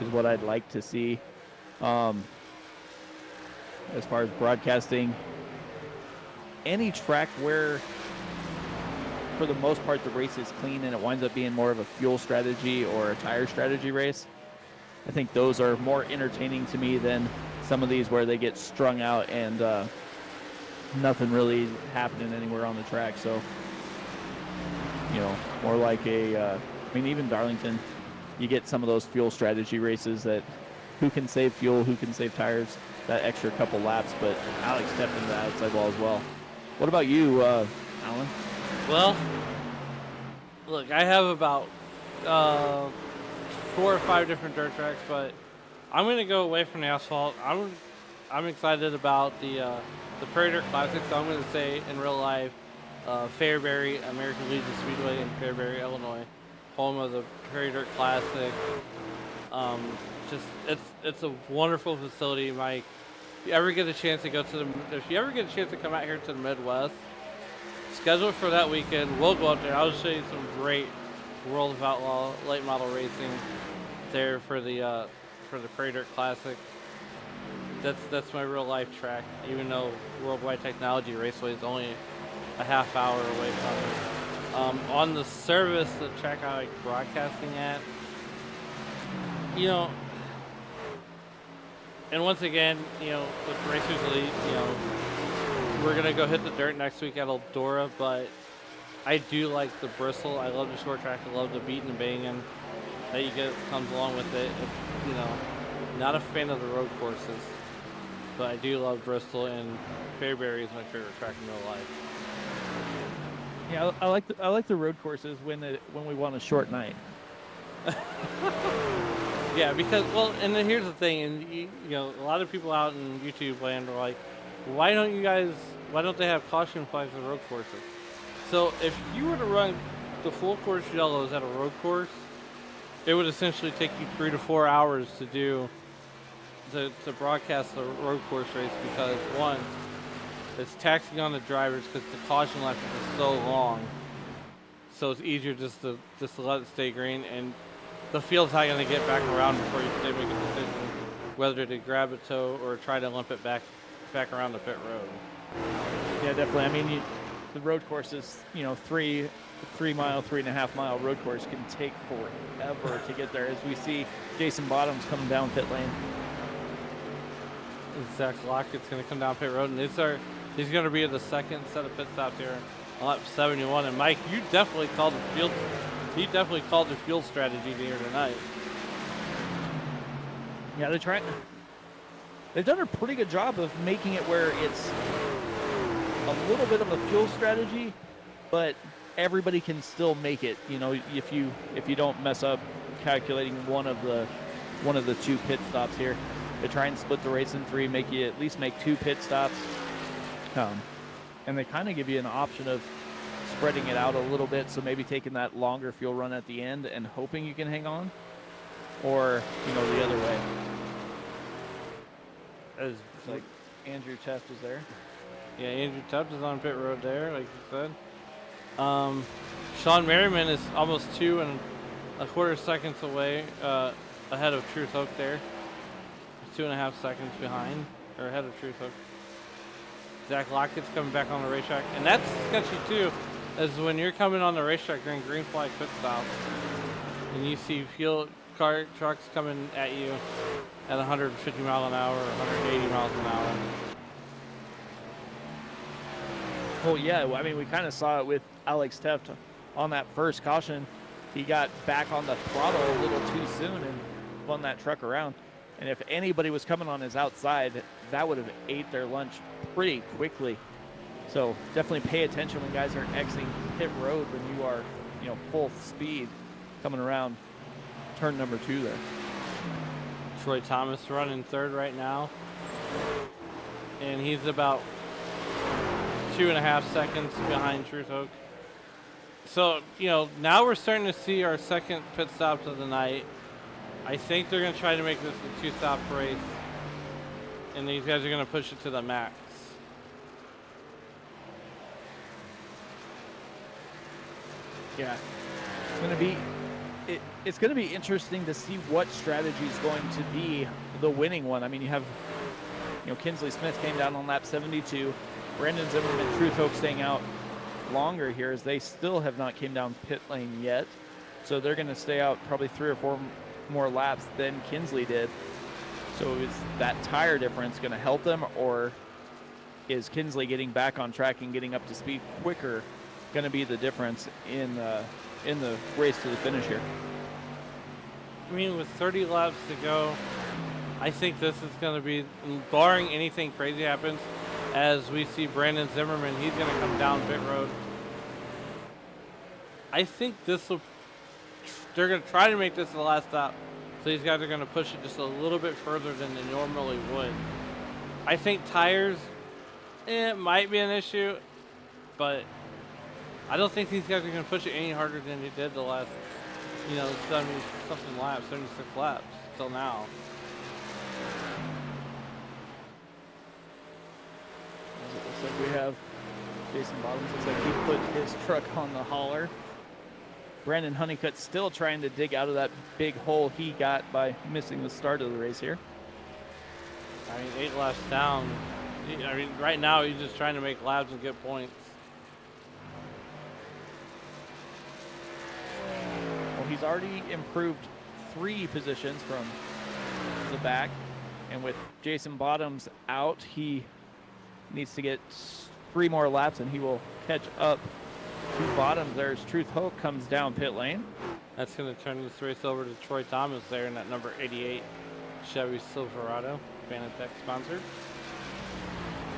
is what I'd like to see. As far as broadcasting, any track where, for the most part, the race is clean and it winds up being more of a fuel strategy or a tire strategy race, I think those are more entertaining to me than some of these where they get strung out and nothing really happening anywhere on the track. So, more like even Darlington, you get some of those fuel strategy races that who can save fuel, who can save tires, that extra couple laps, but Alex stepped into the outside wall as well. What about you, Alan? well, look, I have about 4 or 5 different dirt tracks, but I'm going to go away from the asphalt. I'm excited about the Prairie Dirt Classic, so I'm going to say in real life, Fairbury, American Legion Speedway in Fairbury, Illinois, home of the Prairie Dirt Classic. It's a wonderful facility, Mike. If you ever get a chance to come out here to the Midwest, schedule it for that weekend. We'll go out there. I'll show you some great World of Outlaw late model racing there for the Prairie Dirt Classic. That's my real life track, even though Worldwide Technology Raceway is only a half hour away from it. On the service, the track I like broadcasting at, and once again, with Racers Elite, we're going to go hit the dirt next week at Eldora, but I do like the Bristol. I love the short track. I love the beating and banging that you get comes along with it. Not a fan of the road courses, but I do love Bristol, and Fairbury is my favorite track in real life. Yeah, I like the road courses when we want a short night. Yeah, because and then here's the thing, and a lot of people out in YouTube land are like, why don't they have caution flags on road courses? So if you were to run the full course yellows at a road course, it would essentially take you 3 to 4 hours to broadcast the road course race, because one, it's taxing on the drivers because the caution lap is so long. So it's easier just to let it stay green, and the field's not going to get back around before they make a decision whether to grab a toe or try to limp it back around the pit road. Yeah, definitely. I mean, the road courses, 3 mile, 3.5 mile road course can take forever to get there, as we see Jason Bottoms coming down pit lane. Zach Lockett's going to come down pit road, and he's going to be at the second set of pit stops here on lap 71. And Mike, you definitely called the field. He definitely called the fuel strategy here tonight. Yeah, they've done a pretty good job of making it where it's a little bit of a fuel strategy, but everybody can still make it. You know, if you don't mess up calculating one of the two pit stops here. They try and split the race in three, make you at least make 2 pit stops. And they kind of give you an option of spreading it out a little bit, so maybe taking that longer fuel run at the end and hoping you can hang on, or, you know, the other way. As Like Andrew Teft is there. Yeah, Andrew Tubbs is on pit road there, like you said. Sean Merriman is almost 2.25 seconds away, ahead of Truth Hook there. 2.5 seconds behind, or ahead of Truth Hook. Zach Lockett's coming back on the racetrack, and that's sketchy too, as when you're coming on the racetrack during green flag pit stops, and you see fuel car trucks coming at you at 150 miles an hour or 180 miles an hour. Well, yeah, I mean, we kind of saw it with Alex Teft on that first caution. He got back on the throttle a little too soon and spun that truck around. And if anybody was coming on his outside, that would have ate their lunch pretty quickly. So definitely pay attention when guys are exiting pit road when you are, you know, full speed coming around turn number 2 there. Troy Thomas running third right now, and he's about 2.5 seconds behind Truth Hook. So, you know, now we're starting to see our second pit stops of the night. I think they're going to try to make this a 2-stop race, and these guys are going to push it to the max. Yeah, it's going to be interesting to see what strategy is going to be the winning one. I mean, you have, you know, Kinsley Smith came down on lap 72. Brandon Zimmerman, Truth Hook staying out longer here, as they still have not came down pit lane yet. So they're going to stay out probably 3 or 4 more laps than Kinsley did. So is that tire difference going to help them, or is Kinsley getting back on track and getting up to speed quicker going to be the difference in the race to the finish here? I mean, with 30 laps to go, I think this is going to be, barring anything crazy happens, as we see Brandon Zimmerman, he's going to come down pit road. I think they're going to try to make this the last stop. So these guys are going to push it just a little bit further than they normally would. I think tires, it might be an issue, but I don't think these guys are going to push it any harder than they did the last, 70-something laps, 76 laps till now. It looks like we have Jason Bottoms. Looks like he put his truck on the hauler. Brandon Honeycutt still trying to dig out of that big hole he got by missing the start of the race here. I mean, 8 laps down. I mean, right now he's just trying to make laps and get points. Well, he's already improved 3 positions from the back. And with Jason Bottoms out, he needs to get 3 more laps and he will catch up to Bottoms. There's Truth Hook comes down pit lane. That's going to turn this race over to Troy Thomas there in that number 88 Chevy Silverado, Fanatec sponsored.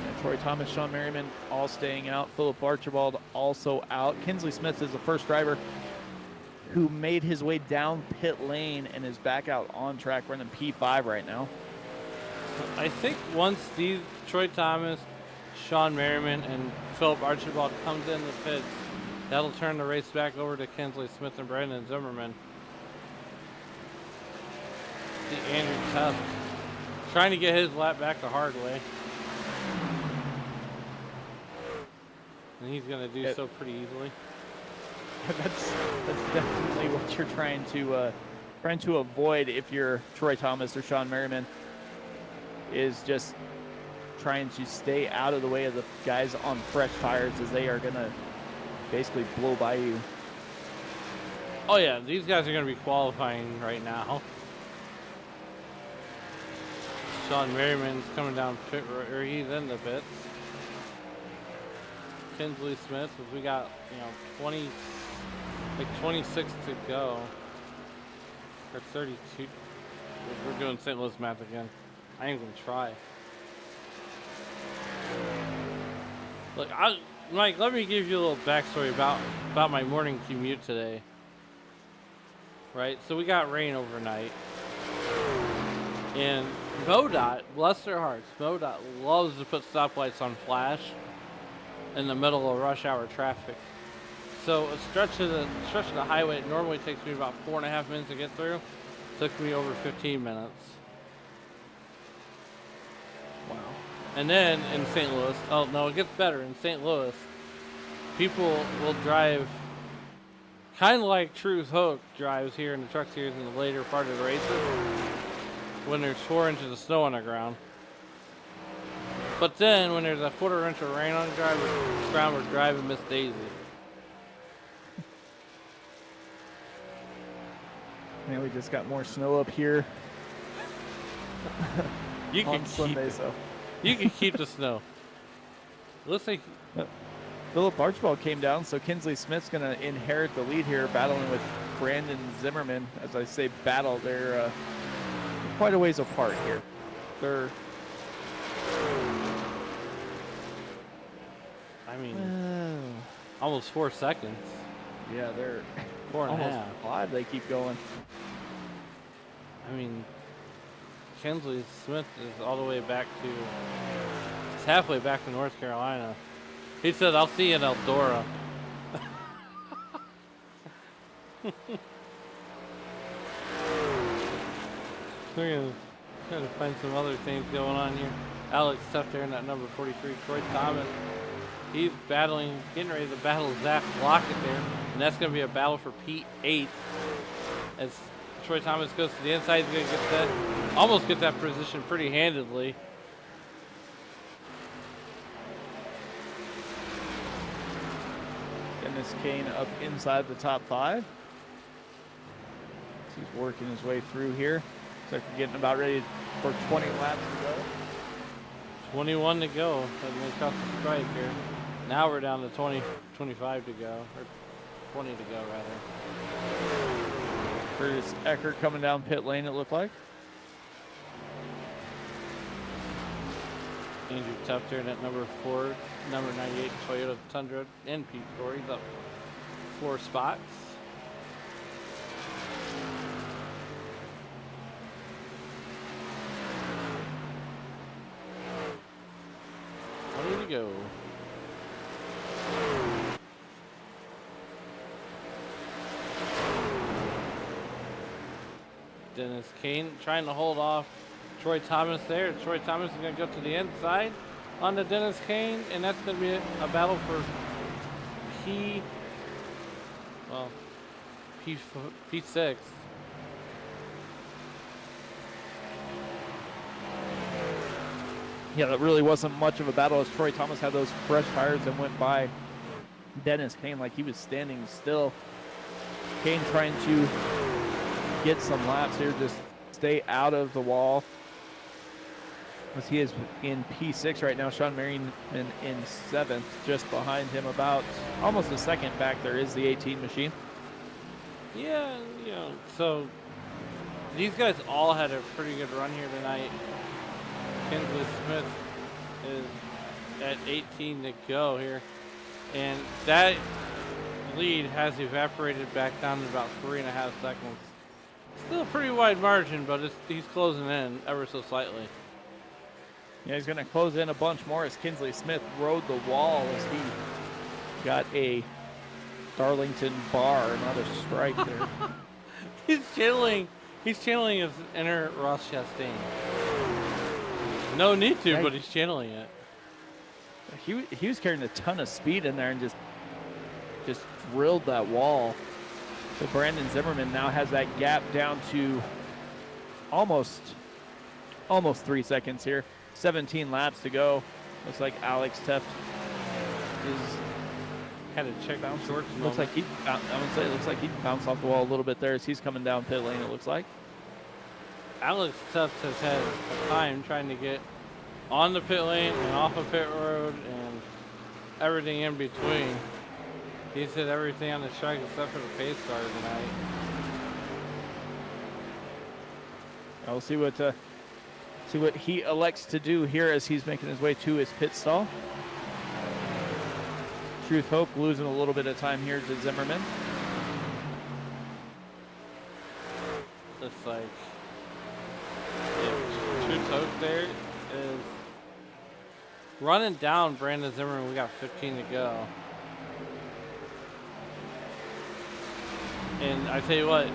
And Troy Thomas, Sean Merriman all staying out. Philip Archibald also out. Kinsley Smith is the first driver who made his way down pit lane and is back out on track running P5 right now. I think once Troy Thomas, Sean Merriman, and Philip Archibald comes in the pits, that'll turn the race back over to Kinsley Smith and Brandon Zimmerman. See Andrew Tubb trying to get his lap back the hard way. And he's going to do so pretty easily. That's definitely what you're trying to avoid if you're Troy Thomas or Sean Merriman, is just trying to stay out of the way of the guys on fresh tires, as they are going to basically blow by you. Oh yeah, these guys are going to be qualifying right now. Sean Merriman's coming down pit road, or he's in the pits. Kinsley Smith, we got 26 to go, or 32. We're doing St. Louis math again. I ain't gonna try. Look, Mike, let me give you a little backstory about my morning commute today. Right, so we got rain overnight, and MoDOT, bless their hearts, MoDOT loves to put stoplights on flash in the middle of rush hour traffic. So a stretch of the highway it normally takes me about 4.5 minutes to get through. Took me over 15 minutes. Wow. And then in St. Louis, oh no, it gets better. In St. Louis, people will drive kind of like Truth Hoke drives here in the truck series in the later part of the races when there's 4 inches of snow on the ground. But then when there's a 1/4 inch of rain on the ground, we're driving Miss Daisy. Man, we just got more snow up here. You can on Sunday, so you can keep the snow. Looks like Philip Archibald came down, so Kinsley Smith's going to inherit the lead here, battling with Brandon Zimmerman. As I say battle, they're quite a ways apart here. They're, I mean, almost 4 seconds. Yeah, they're 4.5. almost 5. They keep going. I mean, Kinsley Smith is all the way back to, he's halfway back to North Carolina. He said, I'll see you in Eldora. We're gonna find some other things going on here. Alex Tuff there in that number 43. Troy Thomas, he's battling, getting ready to battle Zach Lockett there. And that's gonna be a battle for P8. As Troy Thomas goes to the inside, he's gonna get that, almost get that position pretty handedly. Dennis Kane up inside the top 5. He's working his way through here. Looks like we're getting about ready for 20 laps to go. 21 to go, and they cut the strike here. Now we're down to 25 to go, or 20 to go rather. Curtis Eckert coming down pit lane, it looked like. Andrew Tufter in at number 4, number 98 Toyota Tundra, and Pete Corey's up 4 spots. To go. Dennis Kane trying to hold off Troy Thomas there. Troy Thomas is going to go to the inside on the Dennis Kane, and that's going to be a battle for P6. Yeah, that really wasn't much of a battle as Troy Thomas had those fresh tires and went by Dennis Kane like he was standing still. Kane trying to get some laps here, just stay out of the wall. As he is in P6 right now, Sean Merriman in 7th, just behind him about almost a second back there is the 18 machine. Yeah, so these guys all had a pretty good run here tonight. Kinsley Smith is at 18 to go here, and that lead has evaporated back down to about 3.5 seconds. Still a pretty wide margin, but he's closing in ever so slightly. Yeah, he's going to close in a bunch more as Kinsley Smith rode the wall as he got a Darlington bar, not a strike there. He's channeling his inner Ross Chastain. No need to, but he's channeling it. He was carrying a ton of speed in there and just drilled that wall. So Brandon Zimmerman now has that gap down to almost 3 seconds here. 17 laps to go. Looks like Alex Teft is had to check down shorts. Looks like it looks like he bounced off the wall a little bit there as he's coming down pit lane. It looks like. Alex Tufts has had a time trying to get on the pit lane and off of pit road and everything in between. He's hit everything on the track except for the pace car tonight. We'll see what he elects to do here as he's making his way to his pit stall. Truth Hope losing a little bit of time here to Zimmerman. It's like if Truth Hope there is running down Brandon Zimmerman. We got 15 to go. And I tell you what,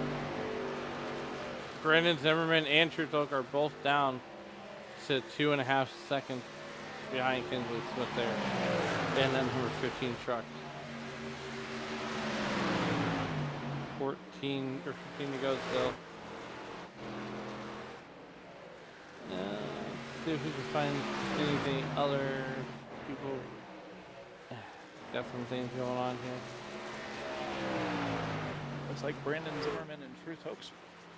Brandon Zimmerman and Truth Hope are both down to 2.5 seconds behind Kinsley Smith there. And then number 15 truck. 14 or 15 to go still. Let's see if we can find anything other people. Got some things going on here. Looks like Brandon Zimmerman and Truth Hope's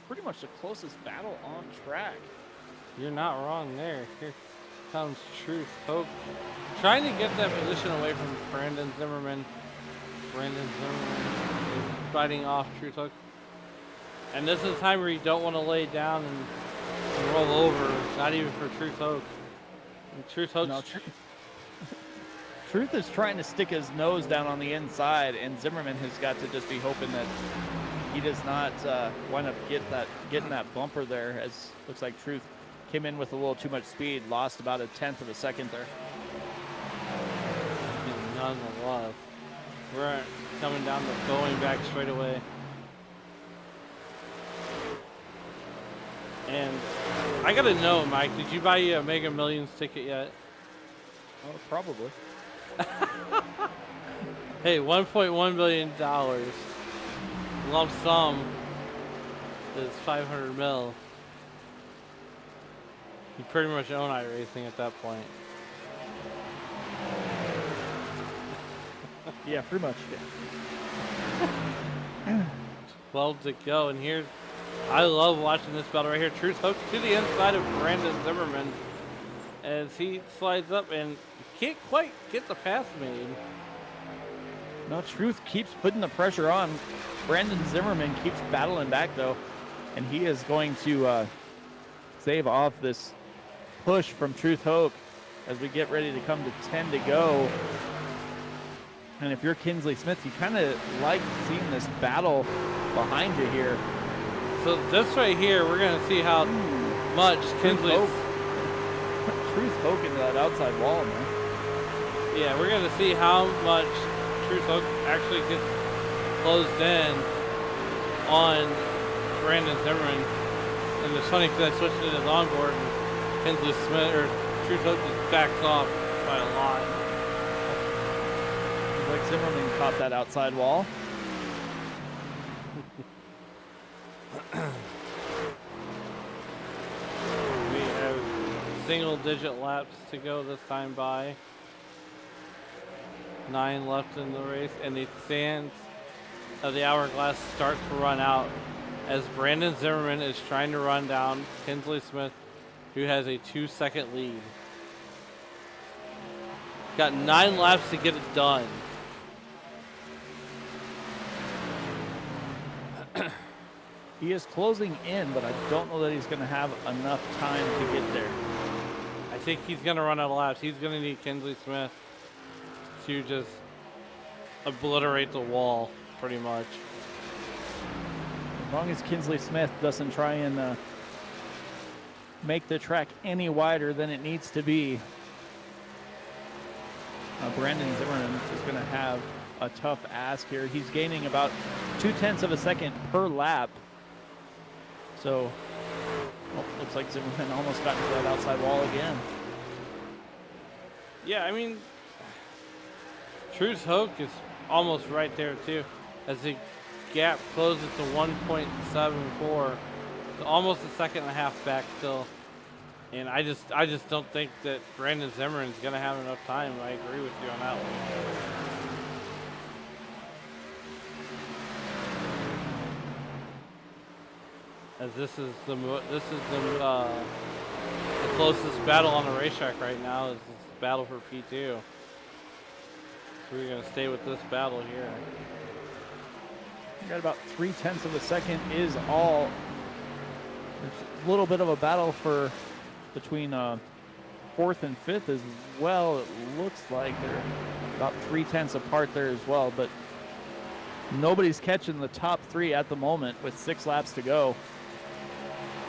pretty much the closest battle on track. You're not wrong there. Here comes Truth Hope. Trying to get that position away from Brandon Zimmerman. Brandon Zimmerman is fighting off Truth Hope. And this is a time where you don't want to lay down and roll over. Not even for Truth Hope. And Truth Hope. No, Truth is trying to stick his nose down on the inside, and Zimmerman has got to just be hoping that he does not wind up getting that bumper there, as looks like Truth came in with a little too much speed, lost about 1/10 of a second there. And nonetheless, we're coming down the going back straight away. And I gotta know, Mike, did you buy a Mega Millions ticket yet? Oh, probably. Hey, $1.1 billion lump sum is 500 mil. You pretty much own iRacing at that point. Yeah, pretty much. 12 to go, and here, I love watching this battle right here. Truth Hook to the inside of Brandon Zimmerman as he slides up and can't quite get the pass made. No, Truth keeps putting the pressure on. Brandon Zimmerman keeps battling back, though, and he is going to save off this push from Truth Hope as we get ready to come to 10 to go. And if you're Kinsley Smith, you kind of like seeing this battle behind you here. So this right here, we're going to see how much Kinsley... Truth Hope into that outside wall, man. Yeah, we're going to see how much Truth Hook actually gets closed in on Brandon Zimmerman. And it's funny because I switched to his onboard and Kinsley Smith, or Truth Hook just backs off by a lot. Like Zimmerman caught that outside wall. We have single-digit laps to go this time by. 9 left in the race, and the sands of the hourglass start to run out as Brandon Zimmerman is trying to run down Kinsley Smith, who has a 2-second lead. Got 9 laps to get it done. He is closing in, but I don't know that he's going to have enough time to get there. I think he's going to run out of laps. He's going to need Kinsley Smith to just obliterate the wall, pretty much. As long as Kinsley Smith doesn't try and make the track any wider than it needs to be, Brandon Zimmerman is going to have a tough ask here. He's gaining about 0.2 of a second per lap. So, looks like Zimmerman almost got into that outside wall again. Yeah, I mean, Truth Hoke is almost right there too, as the gap closes to 1.74, so almost a second and a half back still. And I just don't think that Brandon Zimmerman's gonna have enough time. I agree with you on that one. as this is the closest battle on the racetrack right now is this battle for P2. So we're gonna stay with this battle here. We got about 0.3 of a second is all. There's a little bit of a battle for between 4th and 5th as well. It looks like they're about 0.3 apart there as well, but nobody's catching the top 3 at the moment with 6 laps to go.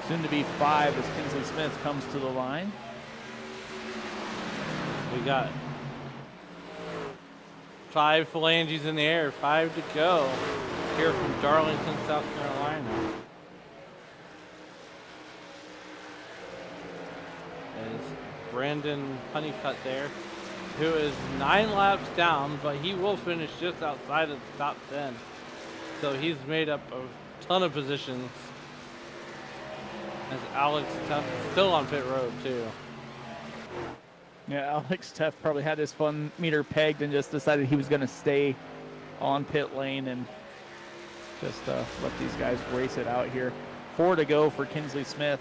Soon to be 5 as Kinsley Smith comes to the line. We got 5 phalanges in the air, 5 to go here from Darlington, South Carolina. As Brandon Honeycutt there, who is 9 laps down, but he will finish just outside of the top 10. So he's made up a ton of positions. As Alex Tuff is still on pit road too. Yeah, Alex Teff probably had his fun meter pegged and just decided he was going to stay on pit lane and just let these guys race it out here. 4 to go for Kinsley Smith.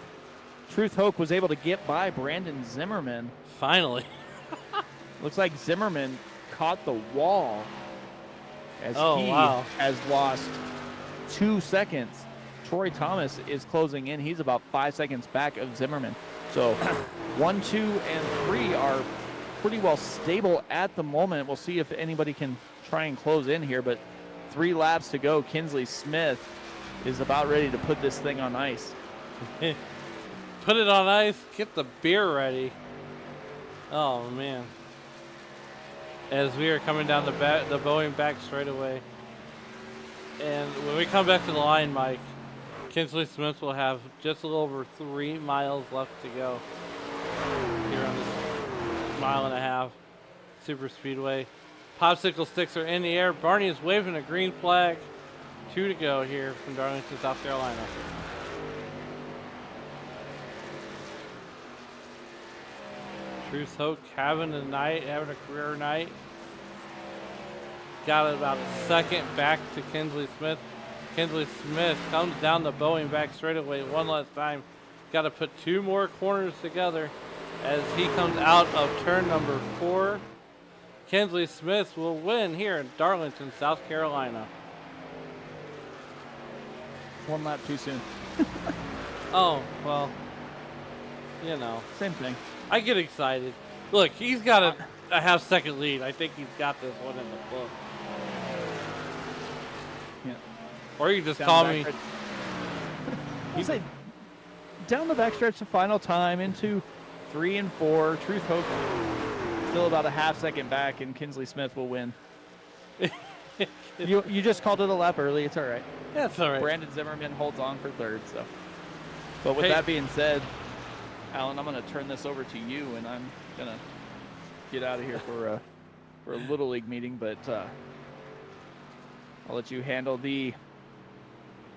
Truth Hoke was able to get by Brandon Zimmerman. Finally. Looks like Zimmerman caught the wall as he has lost 2 seconds. Troy Thomas is closing in. He's about 5 seconds back of Zimmerman. So 1, 2, and 3 are pretty well stable at the moment. We'll see if anybody can try and close in here, but 3 laps to go. Kinsley Smith is about ready to put this thing on ice. Put it on ice, get the beer ready. Oh man. As we are coming down the Boeing back straightaway. And when we come back to the line, Mike, Kinsley Smith will have just a little over 3 miles left to go here on this 1.5 super speedway. Popsicle sticks are in the air. Barney is waving a green flag. 2 to go here from Darlington, South Carolina. Truth Hoke having a night, having a career night. Got about a second back to Kinsley Smith. Kinsley Smith comes down the Boeing back straightaway one last time. Got to put 2 more corners together as he comes out of turn number 4. Kinsley Smith will win here in Darlington, South Carolina. 1 lap too soon. Oh, well, you know. Same thing. I get excited. Look, he's got a half-second lead. I think he's got this one in the book. Yeah. Or you can just call me. You say down the backstretch, the final time into 3 and 4. Truth Hope still about a half-second back, and Kinsley Smith will win. You just called it a lap early. It's all right. Yeah, it's all right. Brandon Zimmerman holds on for 3rd. So, but with that being said, Alan, I'm going to turn this over to you, and I'm going to get out of here for a Little League meeting, but I'll let you handle the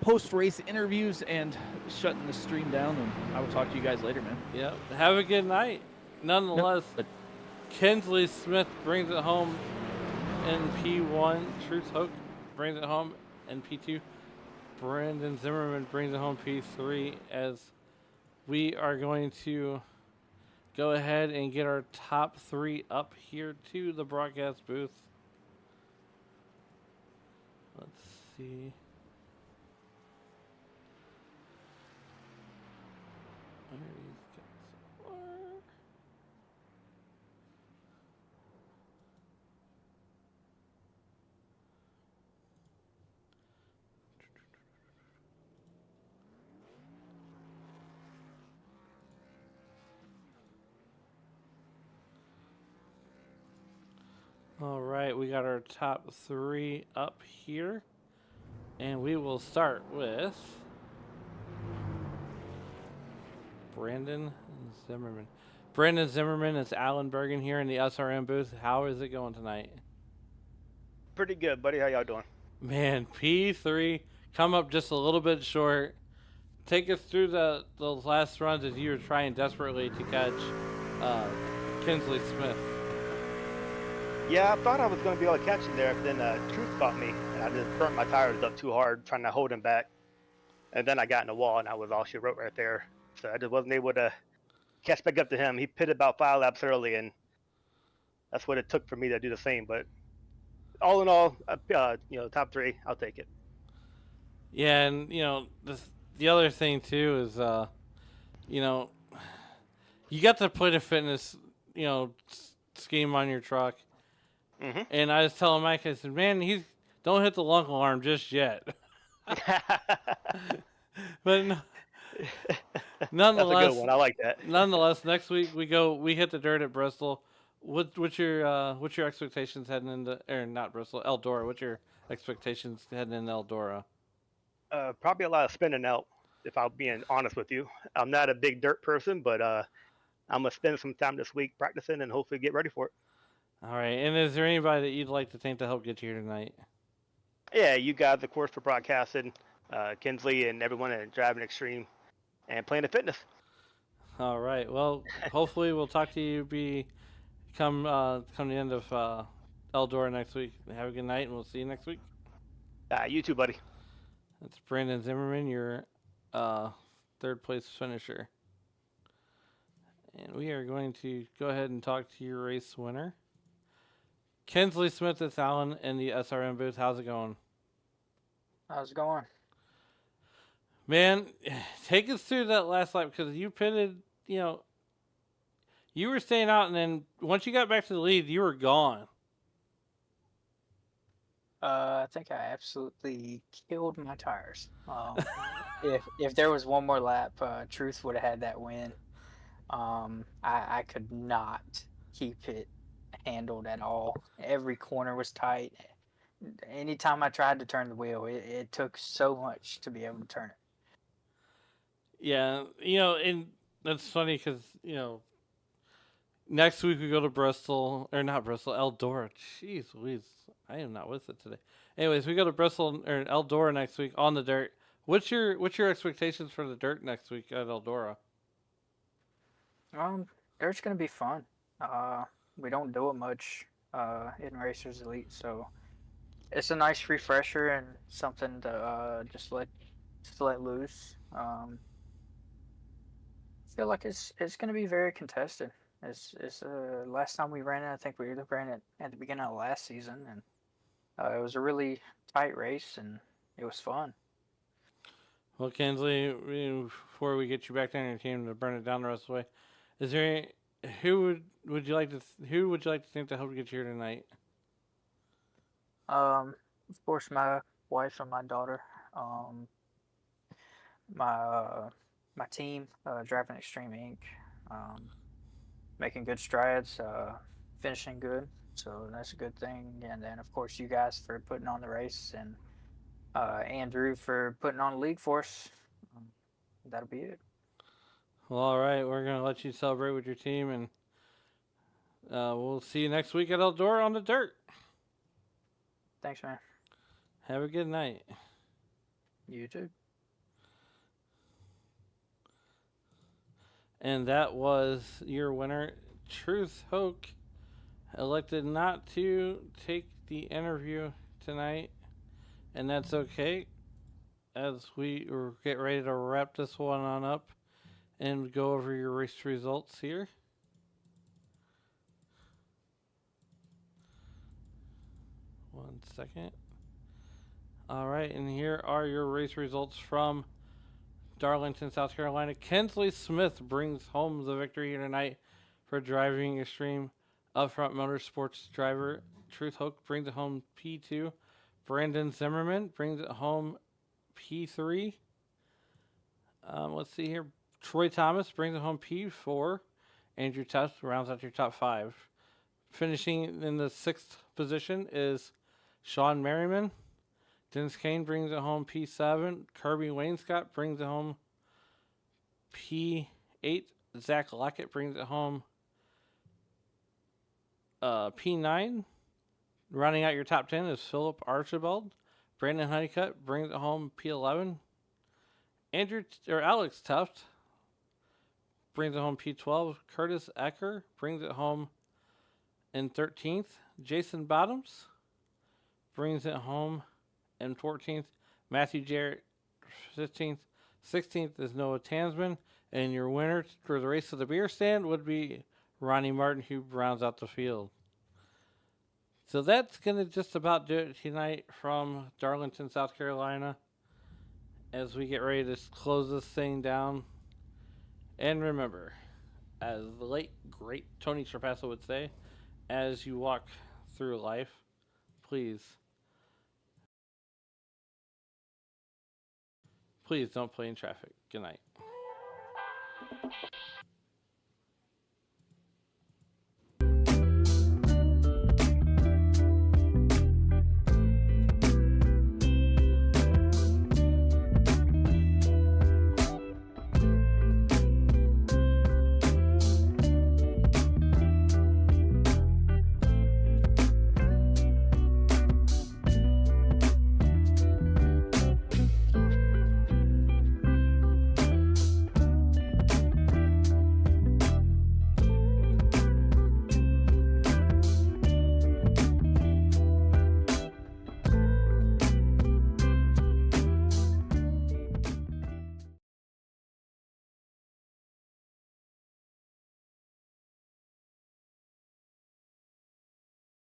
post-race interviews and shutting the stream down, and I will talk to you guys later, man. Yep. Have a good night. Nonetheless, Kinsley Smith brings it home in P1. Truth Hoke brings it home in P2. Brandon Zimmerman brings it home P3 as we are going to go ahead and get our top 3 up here to the broadcast booth. Let's see. There these guys are. All right, we got our top 3 up here, and we will start with Brandon Zimmerman. Brandon Zimmerman, it's Alan Bergen here in the SRM booth. How is it going tonight? Pretty good, buddy. How y'all doing? Man, P3, come up just a little bit short. Take us through the last runs as you were trying desperately to catch Kinsley Smith. Yeah, I thought I was going to be able to catch him there, but then Truth caught me, and I just burnt my tires up too hard trying to hold him back. and then I got in the wall, and I was all she wrote right there. So I just wasn't able to catch back up to him. He pitted about 5 laps early, and that's what it took for me to do the same. But all in all, top 3, I'll take it. Yeah, and the other thing too is you got to put a fitness scheme on your truck. Mm-hmm. And I was telling Mike, I said, man, don't hit the lunk alarm just yet. But nonetheless, that's a good one. I like that. Nonetheless, next week we hit the dirt at Bristol. What's your expectations heading into, or not Bristol, Eldora? What's your expectations heading into Eldora? Probably a lot of spinning out, if I'm being honest with you. I'm not a big dirt person, but I'm gonna spend some time this week practicing and hopefully get ready for it. All right. And is there anybody that you'd like to thank to help get you here tonight? Yeah, you guys, of course, for broadcasting, Kinsley and everyone at Driving Extreme, and Planet Fitness. All right. Well, hopefully we'll talk to you come the end of Eldora next week. Have a good night, and we'll see you next week. You too, buddy. That's Brandon Zimmerman, your third place finisher. And we are going to go ahead and talk to your race winner. Kinsley Smith at Allen in the SRM booth. How's it going? How's it going? Man, take us through that last lap, because you pitted, you were staying out, and then once you got back to the lead, you were gone. I think I absolutely killed my tires. If there was one more lap, Truth would have had that win. I could not keep it handled at all. Every corner was tight. Anytime I tried to turn the wheel, it took so much to be able to turn it. Yeah, and that's funny because, next week we go to Bristol, or not Bristol, Eldora. Jeez Louise, I am not with it today. Anyways, we go to Bristol or Eldora next week on the dirt. What's your expectations for the dirt next week at Eldora? Dirt's gonna be fun. We don't do it much in Racers Elite, so it's a nice refresher and something to just let loose. I feel like it's gonna be very contested. It's last time we ran it, I think we ran it at the beginning of last season, and it was a really tight race and it was fun. Well, Kinsley, before we get you back down your team to burn it down the rest of the way, is there who would you like to think to help get you here tonight? Of course, my wife and my daughter. My team, Driving Extreme Inc. Making good strides, finishing good, so that's a good thing. And then, of course, you guys for putting on the race, and Andrew for putting on the league for us. That'll be it. Well, all right, we're gonna let you celebrate with your team, and we'll see you next week at Eldora on the dirt. Thanks, man. Have a good night. You too. And that was your winner. Truth Hoke elected not to take the interview tonight, and that's okay, as we get ready to wrap this one on up and go over your race results here. One second. All right, and here are your race results from Darlington, South Carolina. Kinsley Smith brings home the victory here tonight for Driving Extreme Upfront Motorsports driver. Truth Hoke brings it home P2. Brandon Zimmerman brings it home P3. Let's see here. Troy Thomas brings it home P4. Andrew Tuft rounds out your top 5. Finishing in the 6th position is Sean Merriman. Dennis Kane brings it home P7. Kirby Wainscott brings it home P8. Zach Lockett brings it home P9. Rounding out your top 10 is Philip Archibald. Brandon Honeycutt brings it home P11. Alex Tuft brings it home P12. Curtis Ecker brings it home in 13th. Jason Bottoms brings it home in 14th. Matthew Jarrett 15th. 16th is Noah Tansman. And your winner for the race of the beer stand would be Ronnie Martin, who rounds out the field. So that's going to just about do it tonight from Darlington, South Carolina, as we get ready to close this thing down. And remember, as the late, great Tony Trapasso would say, as you walk through life, please don't play in traffic. Good night.